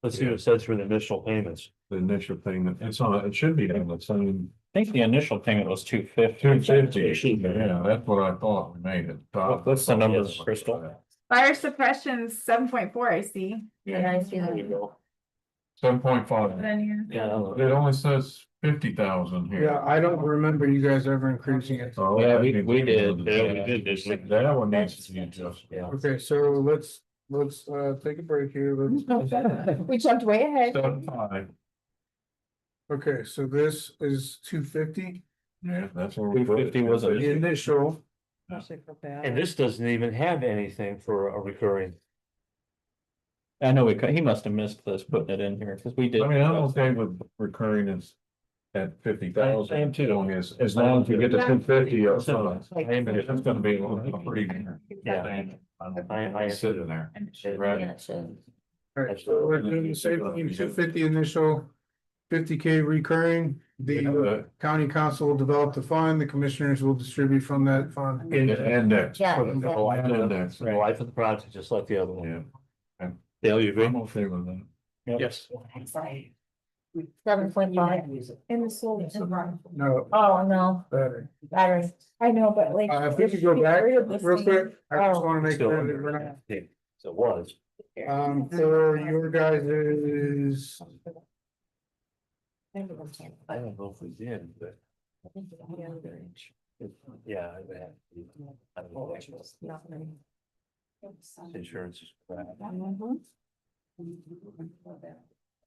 Let's see what it says for the initial payments. The initial thing, it's on, it should be on the same. I think the initial payment was 250. 250, yeah, that's what I thought, we made it. What's the number, Crystal? Fire suppression 7.4, I see. yeah, I see that. 7.5, Then you. Yeah. it only says 50,000 here. Yeah, I don't remember you guys ever increasing it. Oh, Yeah, that we needs did. to be on the- Yeah, we did. That one needs to be adjusted. Yeah. Okay, so let's take a break here. Let's, We jumped way ahead. 7.5, okay, so this is 250, yeah, that's where we. 250 was it? the initial. And this doesn't even have anything for a recurring. I know he must have missed this, putting it in here, because we did. I mean, I'm okay with recurring is at 50,000. I am too. As long as you get to 250, it's gonna be a pretty. Yeah. I Sitting there. Yeah, Right. it should. Alright, so we're doing the same thing, 250 initial, 50K recurring. The county council will develop the fund, the commissioners will distribute from that fund. Index. Yeah, For the exactly. whole index. The life of the project, just like the other one. Yeah. Dale, you agree? I'm okay with that. Yes. 7.5. In the solar. No, Oh, no, better. battery. I know, but like. If we could go back real quick, I just Oh. wanna make Still sure under that we're not, Yeah, so it was. for your guys is. I don't know if we did, but. Yeah. I don't know. Insurance is crap.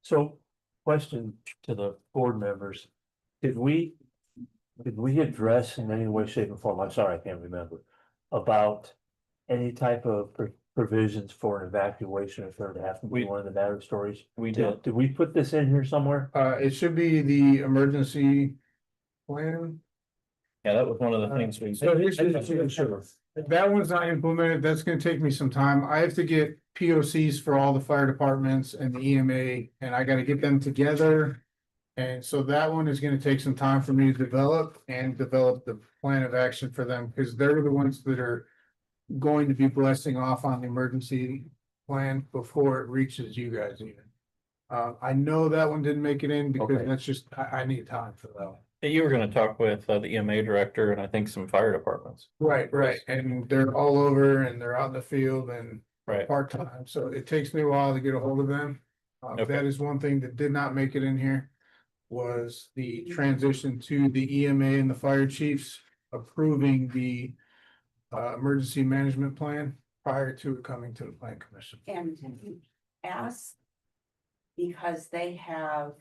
So, question to the board members, did we address in any way, shape or form, I'm sorry, I can't remember, about any type of provisions for an evacuation if there happened to be one of the battery stories? We did. Did we put this in here somewhere? It should be the emergency plan. Yeah, that was one of the things we. So here's that one's not implemented, that's gonna take me some time. I have to get POCs for all the fire departments and the EMA, and I gotta get them together. And so that one is gonna take some time for me to develop the plan of action for them, because they're the ones that are going to be blessing off on the emergency plan before it reaches you guys even. I know that one didn't make it in because Okay. that's just, I need time for that one. You were gonna talk with the EMA director and I think some fire departments. Right, and they're all over and they're out in the field and Right. part-time, so it takes me a while to get a hold of them. Okay. That is one thing that did not make it in here. Was the transition to the EMA and the fire chiefs approving the. Emergency management plan prior to it coming to the plan commission. And ask. Because they have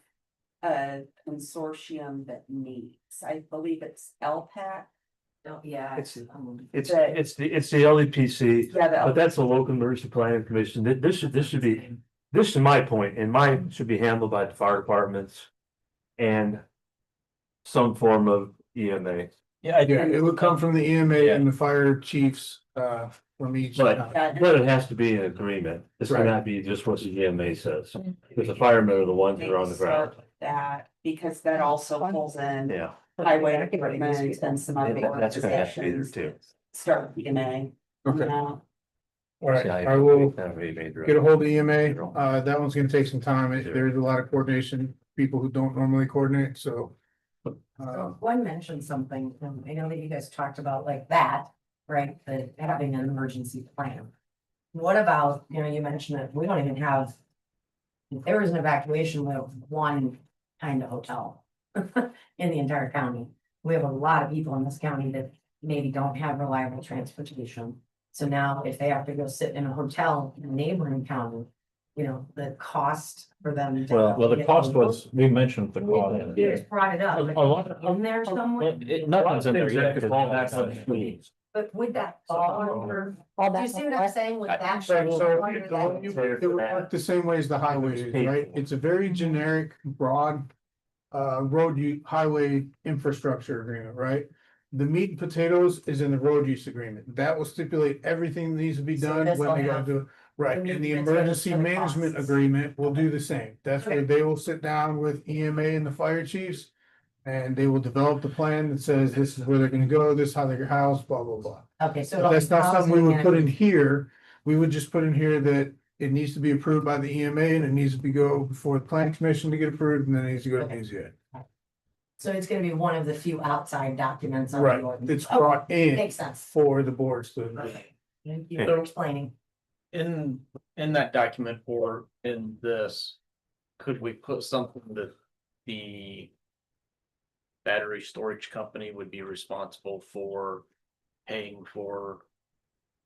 a consortium that meets, I believe it's LPAC. Yeah. It's the The- LEPC, Yeah, but that's the local emergency planning commission. This should be, this is my point, and mine should be handled by the fire departments. And some form of EMA. Yeah, it would come from the EMA and the fire chiefs, from each. But it has to be an agreement. This Right. cannot be just what the EMA says, because the firemen are the ones that are on the ground. That, because that also pulls in Yeah. highway equipment and some other That's gonna have to be there organizations. too. Start with EMA. Okay, Yeah. all right, I will get Get a hold of EMA, that one's gonna take some time, there's a lot of coordination, people who don't normally coordinate, so. One mentioned something, I know that you guys talked about like that, right, the having an emergency plan. What about, you mentioned that we don't even have. If there was an evacuation, we have one kind of hotel in the entire county. We have a lot of people in this county that maybe don't have reliable transportation. So now if they have to go sit in a hotel in a neighboring county, the cost for them. to Well, the get cost local- was, we mentioned the cost. You just brought it up, A lot but of- in there somewhere, Nothing's in there yet. Could fall back on the schools. but would that fall under? All Do you that. see what I'm saying with that? So, Fall under it that? would work the same way as the highways, right? It's a very generic, broad. Highway infrastructure agreement, right? The meat and potatoes is in the road use agreement. That will stipulate everything that needs to be So done this when will they gotta have do it. Right, the meat and the and potatoes emergency for the management costs. agreement will do the same. That's where Okay. they will sit down with EMA and the fire chiefs. And they will develop the plan that says this is where they're gonna go, this is how they're housed, blah, blah, blah. Okay, so. But that's not something we housing would put in and- here. We would just put in here that it needs to be approved by the EMA and it needs to be go before the planning commission to get approved and then it needs to go to Okay. BZA. So it's gonna be one of the few outside documents. of the Right, ordinance. it's Okay, brought in Makes sense. for the boards to. Okay. Thank you for explaining. In that document or in this, could we put something that the battery storage company would be responsible for paying for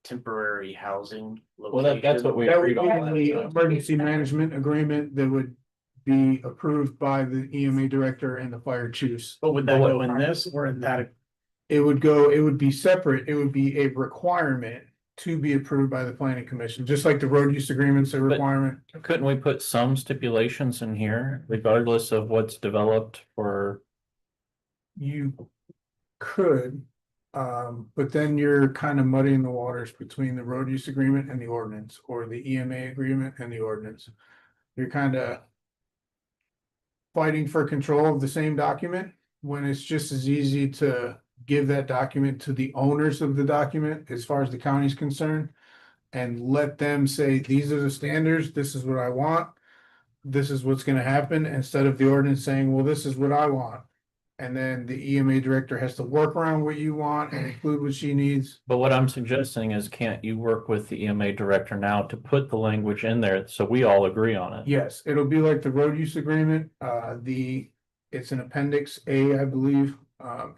temporary housing? Well, that's what we That would agreed be on. the emergency management agreement that would be approved by the EMA director and the fire chiefs. But would that go in this or in that? It would be separate, it would be a requirement to be approved by the planning commission, just like the road use agreements, a requirement. Couldn't we put some stipulations in here regardless of what's developed for? You could, but then you're kind of muddying the waters between the road use agreement and the ordinance, or the EMA agreement and the ordinance. You're kind of fighting for control of the same document, when it's just as easy to give that document to the owners of the document, as far as the county's concerned. and let them say, these are the standards, this is what I want. This is what's gonna happen, instead of the ordinance saying, well, this is what I want. And then the EMA director has to work around what you want and include what she needs. But what I'm suggesting is, can't you work with the EMA director now to put the language in there so we all agree on it? Yes, it'll be like the road use agreement, it's an appendix A, I believe,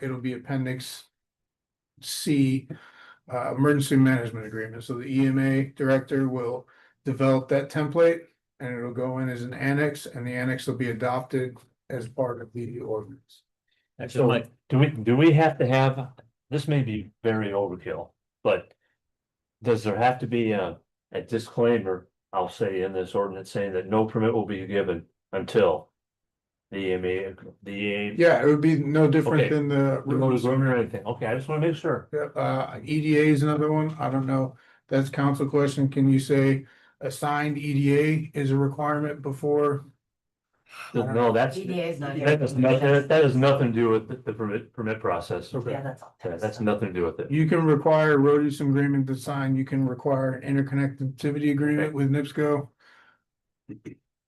it'll be appendix C. Emergency management agreement, so the EMA director will develop that template. And it'll go in as an annex, and the annex will be adopted as part of the ordinance. Actually, So Mike, do we have to have, this may be very overkill, but. Does there have to be a disclaimer, I'll say in this ordinance saying that no permit will be given until. The EMA, Yeah, it would be no different Okay. than the. or anything, okay, I just wanna make sure. EDA is another one, I don't know, that's council question, can you say a signed EDA is a requirement before? No, that's, EDA is not. that has nothing to do with the permit process. Yeah, that's all. Yeah, that's nothing to do with it. You can require a road use agreement to sign, you can require an interconnectivity agreement with NIPSCO.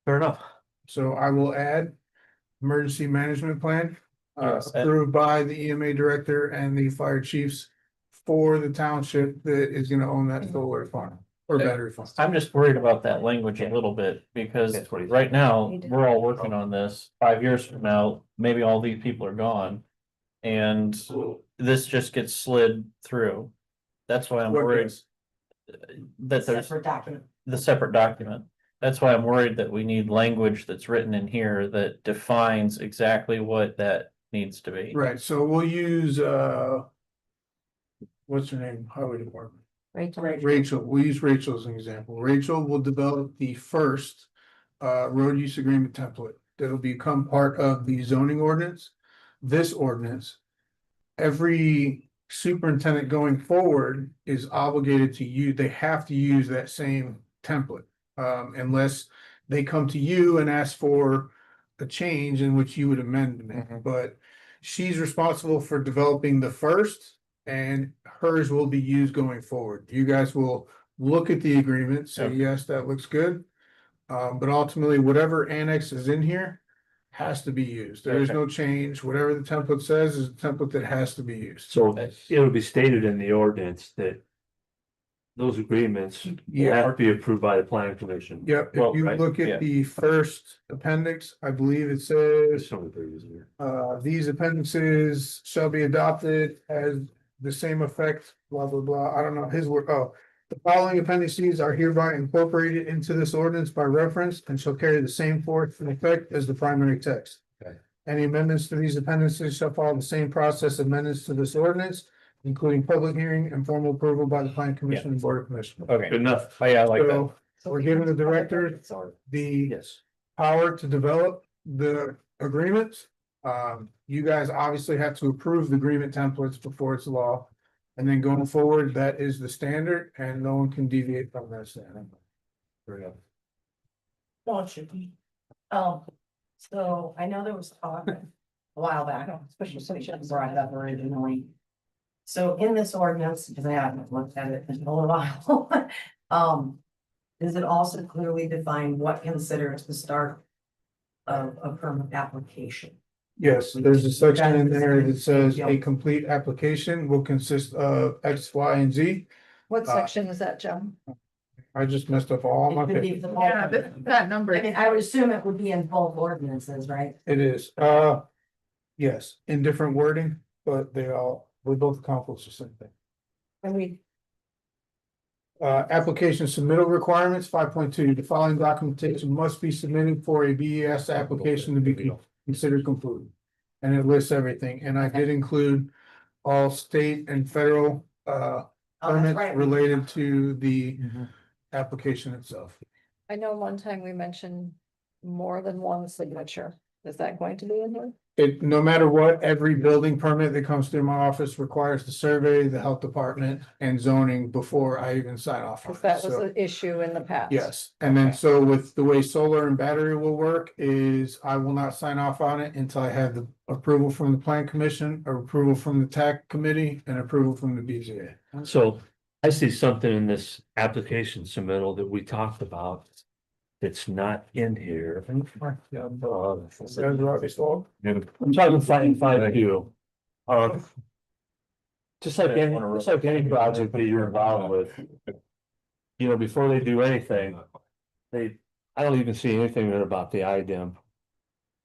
Fair enough. So I will add emergency management plan. Yes. Approved by the EMA director and the fire chiefs for the township that is gonna own that solar farm or battery farm. I'm just worried about that language a little bit, because That's what he's- right now, we're all working on this. 5 years from now, maybe all these people are gone. And this just gets slid through. That's why I'm What worried is? that there's Separate document. the separate document. That's why I'm worried that we need language that's written in here that defines exactly what that needs to be. Right, so we'll use, what's her name, highway department, Rachel, we'll use Rachel as an example. Rachel will develop the first road use agreement template that'll become part of the zoning ordinance. This ordinance, every superintendent going forward is obligated to use, they have to use that same template. Unless they come to you and ask for a change in which you would amend it, but she's responsible for developing the first. And hers will be used going forward. You guys will look at the agreement, say, Okay. yes, that looks good. But ultimately, whatever annex is in here has to be used. There is Okay. no change. Whatever the template says is a template that has to be used. So it'll be stated in the ordinance that. Those agreements Yeah. have to be approved by the planning commission. Yep, Well, if you right, look yeah. at the first appendix, I believe it There's says, so many pages in here. these appendices shall be adopted as the same effect, blah, blah, blah. I don't know his word. Oh. The following appendices are hereby incorporated into this ordinance by reference and shall carry the same force and effect as the primary text. Okay. Any amendments to these appendices shall follow the same process amendments to this ordinance, including public hearing and formal approval by the planning commission and board of commissioners. Okay, Good enough. oh yeah, I like that. So we're giving the director the Yes. power to develop the agreements. You guys obviously have to approve the agreement templates before it's law. And then going forward, that is the standard and no one can deviate from that standard. Well, it should be. So I know there was talk a while back, especially since you brought it up originally. So in this ordinance, because I haven't looked at it in a little while, is it also clearly defined what considers the start of a permit application? Yes, there's a section in there that says a complete application will consist of X, Y, and Z. What section is that, Joe? I just messed up all It my could be papers. the- Yeah, that number. I mean, I would assume it would be in both ordinances, right? It is, yes, in different wording, but we both accomplish the same thing. And we, Application submittal requirements, 5.2, the following documentation must be submitted for a BES application to be considered complete. And it lists everything, and I did include all state and federal Oh, that's permits right. related to the application itself. I know one time we mentioned more than one signature. Is that going to be in here? No matter what, every building permit that comes through my office requires the survey, the health department, and zoning before I even sign off on Because it. that was So, an issue in the past. yes, and then Okay. so with the way solar and battery will work is I will not sign off on it until I have the approval from the plan commission, or approval from the TAC committee, and approval from the BZA. So I see something in this application submittal that we talked about. That's not in here. I'm talking five you. Just like any project that you're involved with. You know, before they do anything, I don't even see anything there about the IDEM.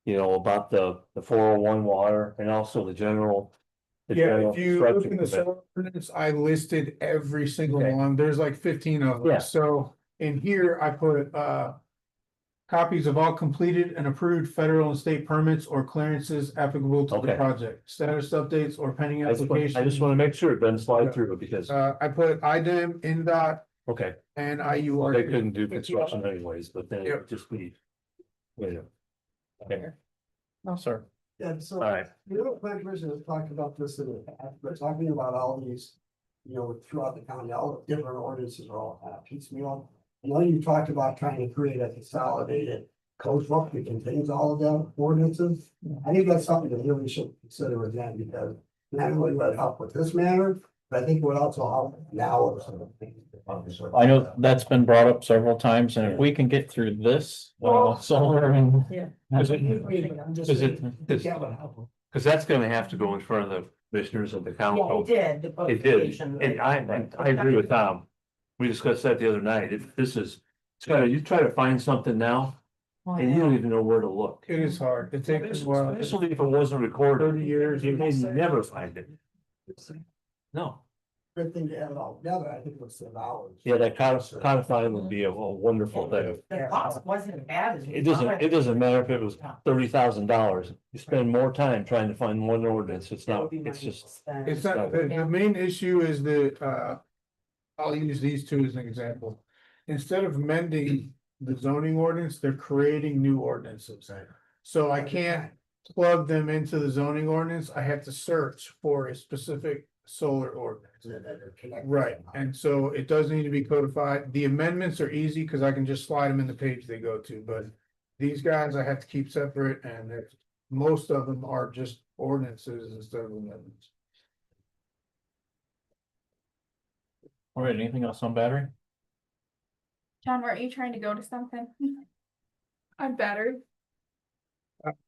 You know, about the 401 water and also the general. Yeah, if you look in the construction solar ordinance, I listed every single Okay. one. There's like 15 of them. Yeah. So in here, I put, copies of all completed and approved federal and state permits or clearances applicable to the Okay. project, status updates or pending I just applications. want to make sure it doesn't slide through because, I put IDEM, NDOT, okay, and they IUR. couldn't do construction anyways, but then it Yep. would just be. Yeah. Okay, No, sir. Yeah, so. all right. The other plan commission has talked about this in the past, but talking about all these, you know, throughout the county, all the different ordinances are all kind of piecemeal. I know you talked about trying to create a consolidated code book that contains all of the ordinances. I think that's something that really should consider again, because not only would it help with this matter, but I think it would also help now with some of the things. I know that's been brought up several times, and if we can get through this, solar and. Yeah. Cause it, Yeah, but how- cause that's gonna have to go in front of the commissioners of the Yeah, council. it did. the It did, codification. and I agree with Tom. We discussed that the other night. It's gotta, you try to find something now and you don't even know where to look. It is hard. It takes a while. Especially if it wasn't recorded. 30 years. You may never find it. No, Good thing to add it all together, I think it was $7. yeah, that codifying would be a wonderful thing. The cost wasn't as bad as. we It thought. doesn't matter if it was $30,000. You spend more time trying to find one ordinance. It's That not, would be it's money just. spent. It's not, the main issue is that, I'll use these two as an example. Instead of amending the zoning ordinance, they're creating new ordinances. So I can't plug them into the zoning ordinance. I have to search for a specific solar ordinance. Right, and so it does need to be codified. The amendments are easy because I can just slide them in the page they go to, but these guys I have to keep separate, and most of them are just ordinances instead of amendments. All right, anything else on battery? John, weren't you trying to go to something? On battery?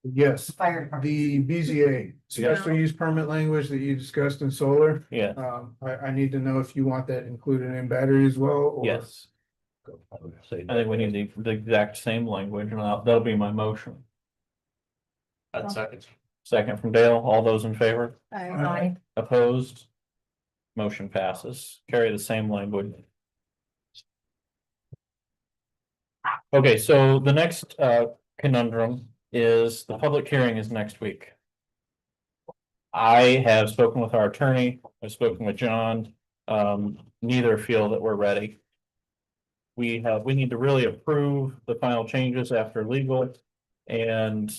Yes, Fire department. the BZA, special use permit language that you discussed in solar. Yeah, I need to know if you want that included in battery as well, or. yes. I think we need the exact same language, and that'll be my motion. I'd second. Second from Dale, all those in favor, I, opposed? Motion passes, carry the same language. Okay, so the next conundrum is the public hearing is next week. I have spoken with our attorney, I've spoken with John, neither feel that we're ready. We need to really approve the final changes after legal, and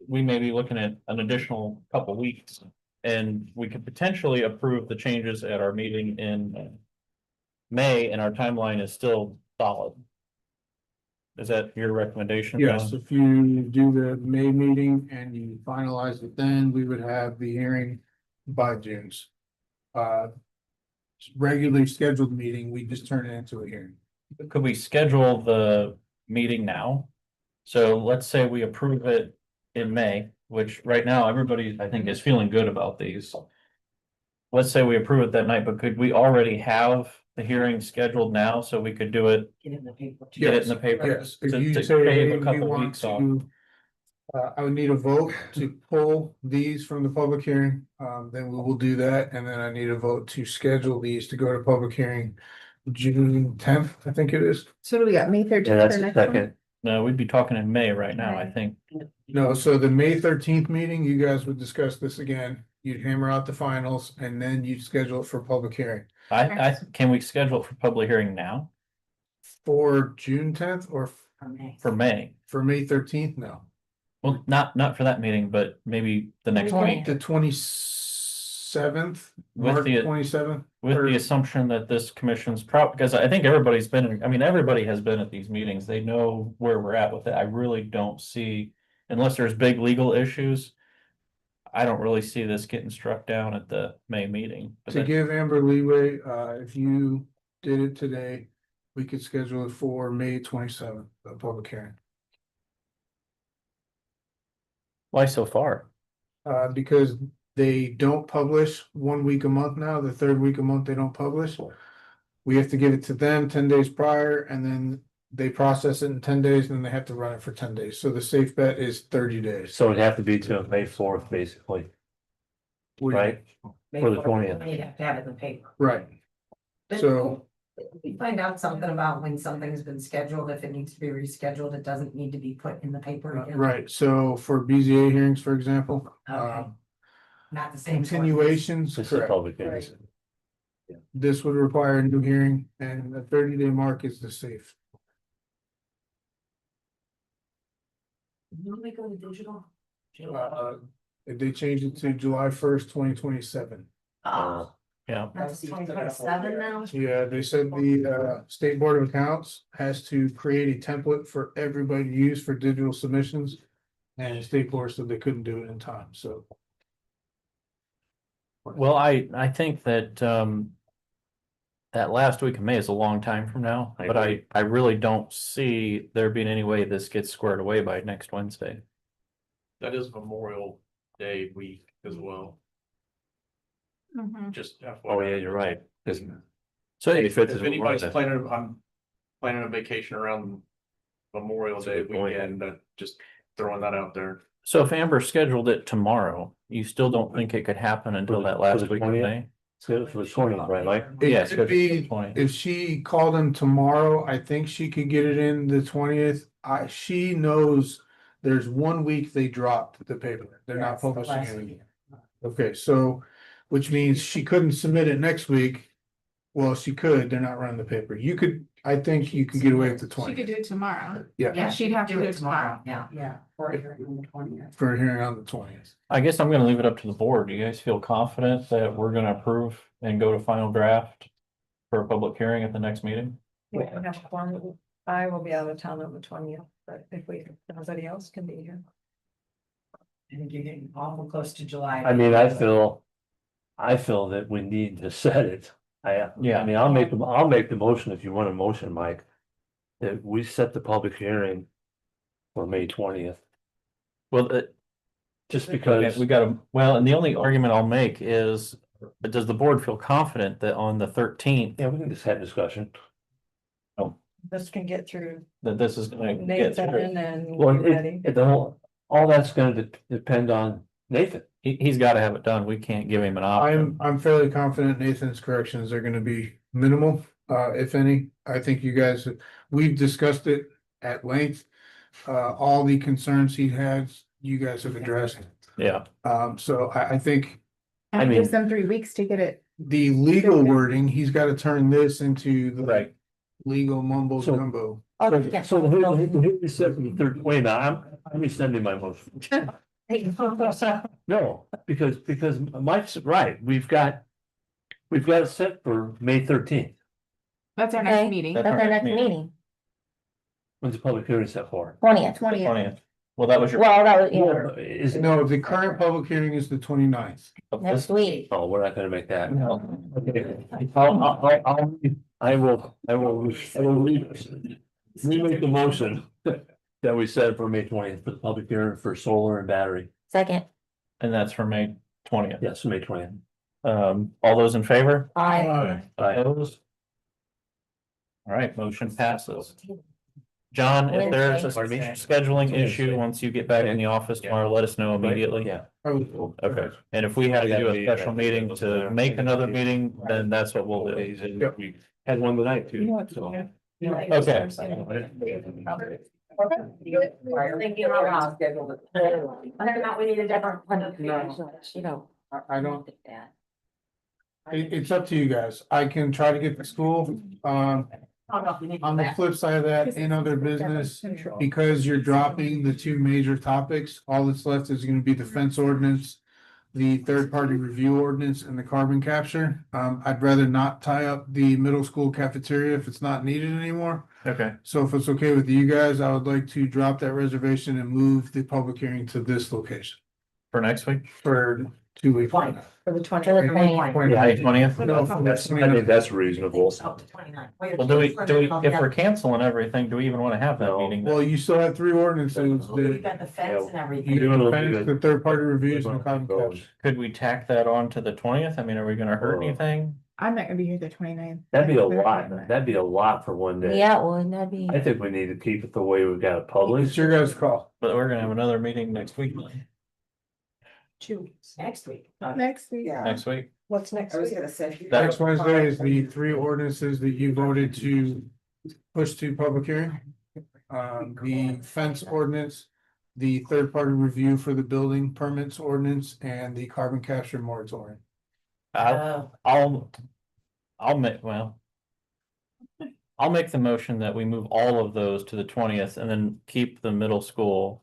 we may be looking at an additional couple weeks. And we could potentially approve the changes at our meeting in May, and our timeline is still solid. Is that your recommendation? Yes, John? if you do the May meeting and you finalize it, then we would have the hearing by June's. Regularly scheduled meeting, we just turn it into a hearing. Could we schedule the meeting now? So let's say we approve it in May, which right now, everybody, I think, is feeling good about these. Let's say we approve it that night, but could we already have the hearing scheduled now so we could do it, Get it in the paper. get it in the paper? Yes, if To- you to say, shave hey, a we couple want weeks off. to. I would need a vote to pull these from the public hearing, then we will do that, and then I need a vote to schedule these to go to public hearing. June 10th, I think it is. So do we got May 13th Yeah, that's for the next one? second. No, we'd be talking in May right now, I Right. think. No, so the May 13th meeting, you guys would discuss this again. You'd hammer out the finals, and then you'd schedule it for public hearing. Can we schedule it for public hearing now For June 10th or for May? for May 13th? No. Well, not for that meeting, but maybe the next week. The 27th, With March the- 27th. With the assumption that this commission's because I think everybody has been at these meetings. They know where we're at with it. I really don't see, unless there's big legal issues. I don't really see this getting struck down at the May meeting. But To that- give Amber leeway, if you did it today, we could schedule it for May 27th, a public hearing. Why so far? Because they don't publish 1 week a month now, the third week a month they don't publish. We have to give it to them 10 days prior, and then they process it in 10 days, and then they have to run it for 10 days. So the safe bet is 30 days. So it'd have to be to May 4th, basically, right? For the 20th. You'd have to have it in the paper. Right. So, We find out something about when something's been scheduled, if it needs to be rescheduled, it doesn't need to be put in the paper again. right, so for BZA hearings, for example, Okay. Not the same. sort of- continuations, This is correct. public hearings. This would require a new hearing, and the 30-day mark is the safe. When we go to digital? They changed it to July 1st, 2027. Oh, Yeah, that's 2027 now? Yeah, they said the State Board of Accounts has to create a template for everybody to use for digital submissions. And the State Board said they couldn't do it in time, so. well, I think that that last week of May is a long time from now, I but agree. I really don't see there being any way this gets squared away by next Wednesday. That is Memorial Day week as well, Mhm. just. Oh, yeah, you're right. 'Cause So If 25th is anybody's Memorial Day. planning, I'm planning a vacation around Memorial That's a Day good point. weekend, just throwing that out there. So if Amber scheduled it tomorrow, you still don't think it could happen until For the- that for last the week of 20th? May? So for the 20th, right, Mike? It Yes, could be, 20. if she called them tomorrow, I think she could get it in the 20th. She knows there's 1 week they dropped the paper. They're not That's the publishing last anything. week. Okay, so, which means she couldn't submit it next week. Well, she could, they're not running the paper. You could, I think you could get away with the She could 20th. do it tomorrow. Yeah, Yeah, She'd have to do it Yeah, yeah. For a hearing on the 20th. for a hearing on the 20th. I guess I'm gonna leave it up to the board. Do you guys feel confident that we're gonna approve and go to final draft for a public hearing at the next meeting? We don't have a quorum. I will be out of town on the 20th, but if nobody else can be here. I think you're getting awful close to July. I mean, I feel that we need to set it. Yeah. I mean, I'll make the motion if you want a motion, Mike. That we set the public hearing for May 20th, Well, just okay, because. we gotta, well, and the only argument I'll make is, does the board feel confident that on the 13th, Yeah, we can just have discussion. This can get through that this is gonna get through? Nathan and Well, we're ready. all that's gonna depend on Nathan. He's gotta have it done. We can't give him an option. I'm fairly confident Nathan's corrections are gonna be minimal, if any. I think you guys, we've discussed it at length. All the concerns he has, you guys have addressed. Yeah, So I think I It mean- gives them 3 weeks to get it. the legal wording, he's gotta turn this into the right. legal mumbo So- jumbo. So who said from the third, wait, now, I'm rescinding my motion. No, because Mike's right, we've got it set for May 13th. That's our Okay. next meeting. That's That's our our next next meeting. meeting, When's the public hearing set for? 20th. 20th. 20th. Well, that was your. Well, that was, yeah, Is it, No, the current public hearing is the 29th. next week. oh, we're not gonna make that. No. Okay. I will remake the motion that we set for May 20th for the public hearing for solar and battery. Second, And that's for May 20th. Yes, May 20th. All those in favor? I, Opposed? All right, motion passes. John, if there's a scheduling issue, once you get back in the office tomorrow, let us know immediately. Yeah. Okay, and if we have to do a special meeting to make another meeting, then that's what we'll do. We had one tonight too. So. Okay. Thank you, Rob. Whether or not we need a different. you know. I don't, That. it's up to you guys. I can try to get the school, on the flip side of that, in other business, because you're dropping the two major topics, all that's left is gonna be the fence ordinance, the third-party review ordinance and the carbon capture. I'd rather not tie up the middle school cafeteria if it's not needed anymore. Okay, So if it's okay with you guys, I would like to drop that reservation and move the public hearing to this location. For next week? for 2 weeks. Twenty. For the twenty. For the 20th. Yeah, 20th. No, for the I think that's reasonable. Up to 29. Well, if we're canceling everything, do we even want to have that No. meeting? Well, you still have 3 ordinances We've that got the fence and you everything. do the third party reviews and carbon capture. Could we tack that on to the 20th? I mean, are we gonna hurt Oh. anything? I'm not gonna be here the 29th. That'd be a lot, that'd be a lot for one day. Yeah, well, that'd be, I think we need to keep it the way we've got it published. It's your guys' call. But we're gonna have another meeting next week. 2 weeks, next week. Next week. Yeah, Next week. What's next I was week? gonna say. That- Next Wednesday is the 3 ordinances that you voted to push to public hearing. The fence ordinance, the third party review for the building permits ordinance, and the carbon capture moratorium. I'll make, well. I'll make the motion that we move all of those to the 20th and then keep the middle school.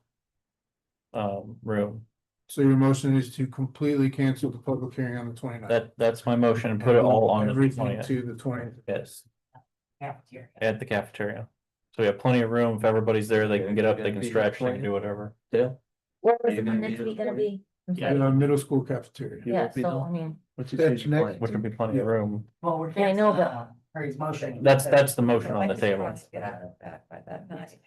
Room. So your motion is to completely cancel the public hearing on the 29th. That's my motion and put it all on the Everything 20th. to the 20th. Yes, Cafeteria. at the cafeteria. So we have plenty of room. If everybody's there, they can get up, they can stretch, they can do whatever. where was the one next week gonna be? Yeah. Middle school cafeteria. Yeah, so, I mean, Which That's next. would be plenty of room. Well, we're. Yeah, I know, but- Harry's motion. That's the motion on the table. Get out of that by that night.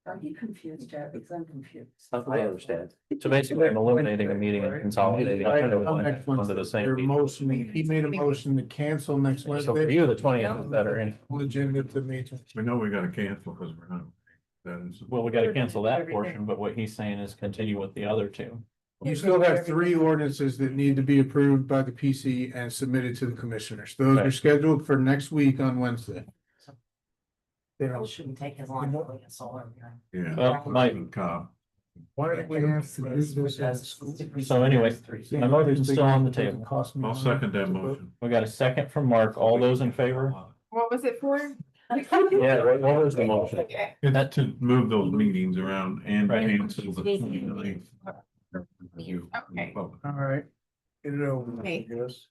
Are you confused, Jared? Because I'm confused. I understand. So basically, I'm eliminating a meeting and consolidating onto the same Your meeting. motion, he made a motion to cancel next So for Wednesday. you, the 20th is better. And Agenda to meet. We know we gotta cancel because we're not. That is. well, we gotta cancel that portion, but what he's saying is continue with the other two. You still have 3 ordinances that need to be approved by the PC and submitted to the commissioners. Those are Right. scheduled for next week on Wednesday. They It don't, shouldn't take as long to get solar. Yeah. Well, my- Cop. why do we have to do this at school? So anyway, my motion's still on the table. I'll second that motion. We got a second from Mark. All those in favor? What was it for? Yeah, right. What was the motion? Okay. It's to move those meetings around and Right. cancel the. Okay. All right. Get it over. with, I Wait. guess.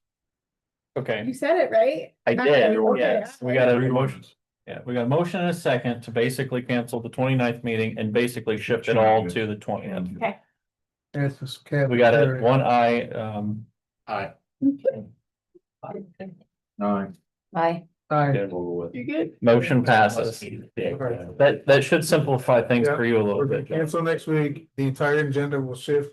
Okay, You said it, right? I did. Okay. Yes, we got a motion. Yeah, we got a motion and a second to basically cancel the 29th meeting and basically shift it all to the 20th. That's the We got it, cafeteria. one eye, Aye. Aye. bye. Aye. Get it over with. You good? motion passes. That should simplify things for you a little We're gonna bit. Jeff. cancel next week. The entire agenda will shift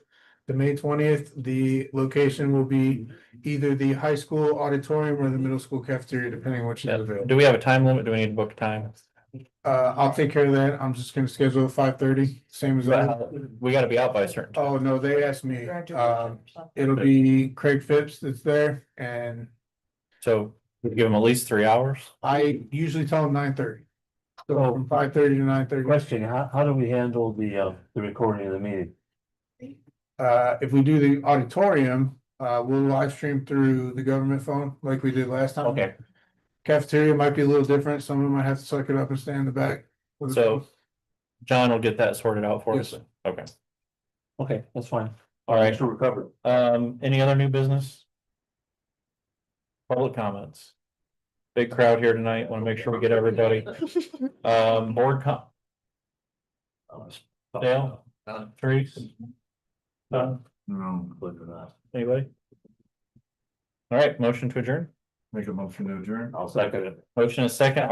to May 20th. The location will be either the high school auditorium or the middle school cafeteria, depending on which is Yeah. available. Do we have a time limit? Do we need to book time? I'll take care of that. I'm just gonna schedule it 5:30, same as that. We gotta be out by a certain time. Oh, no, they asked me. It'll be Craig Phipps that's there, and So we give them at least 3 hours. I usually tell them 9:30. So from 5:30 to 9:30. Question, how do we handle the recording of the meeting? If we do the auditorium, we'll live stream through the government phone like we did last time. Okay, Cafeteria might be a little different. Someone might have to suck it up and stand in the back. so John will get that sorted out for us. Yes. Okay, Okay, that's fine. all right. So we're covered. Any other new business? Public comments. Big crowd here tonight. Want to make sure we get everybody. Board Dale? Therese? No, Believe it or not. Anybody? All right, motion to adjourn. make a motion to adjourn. I'll second it. Motion is second.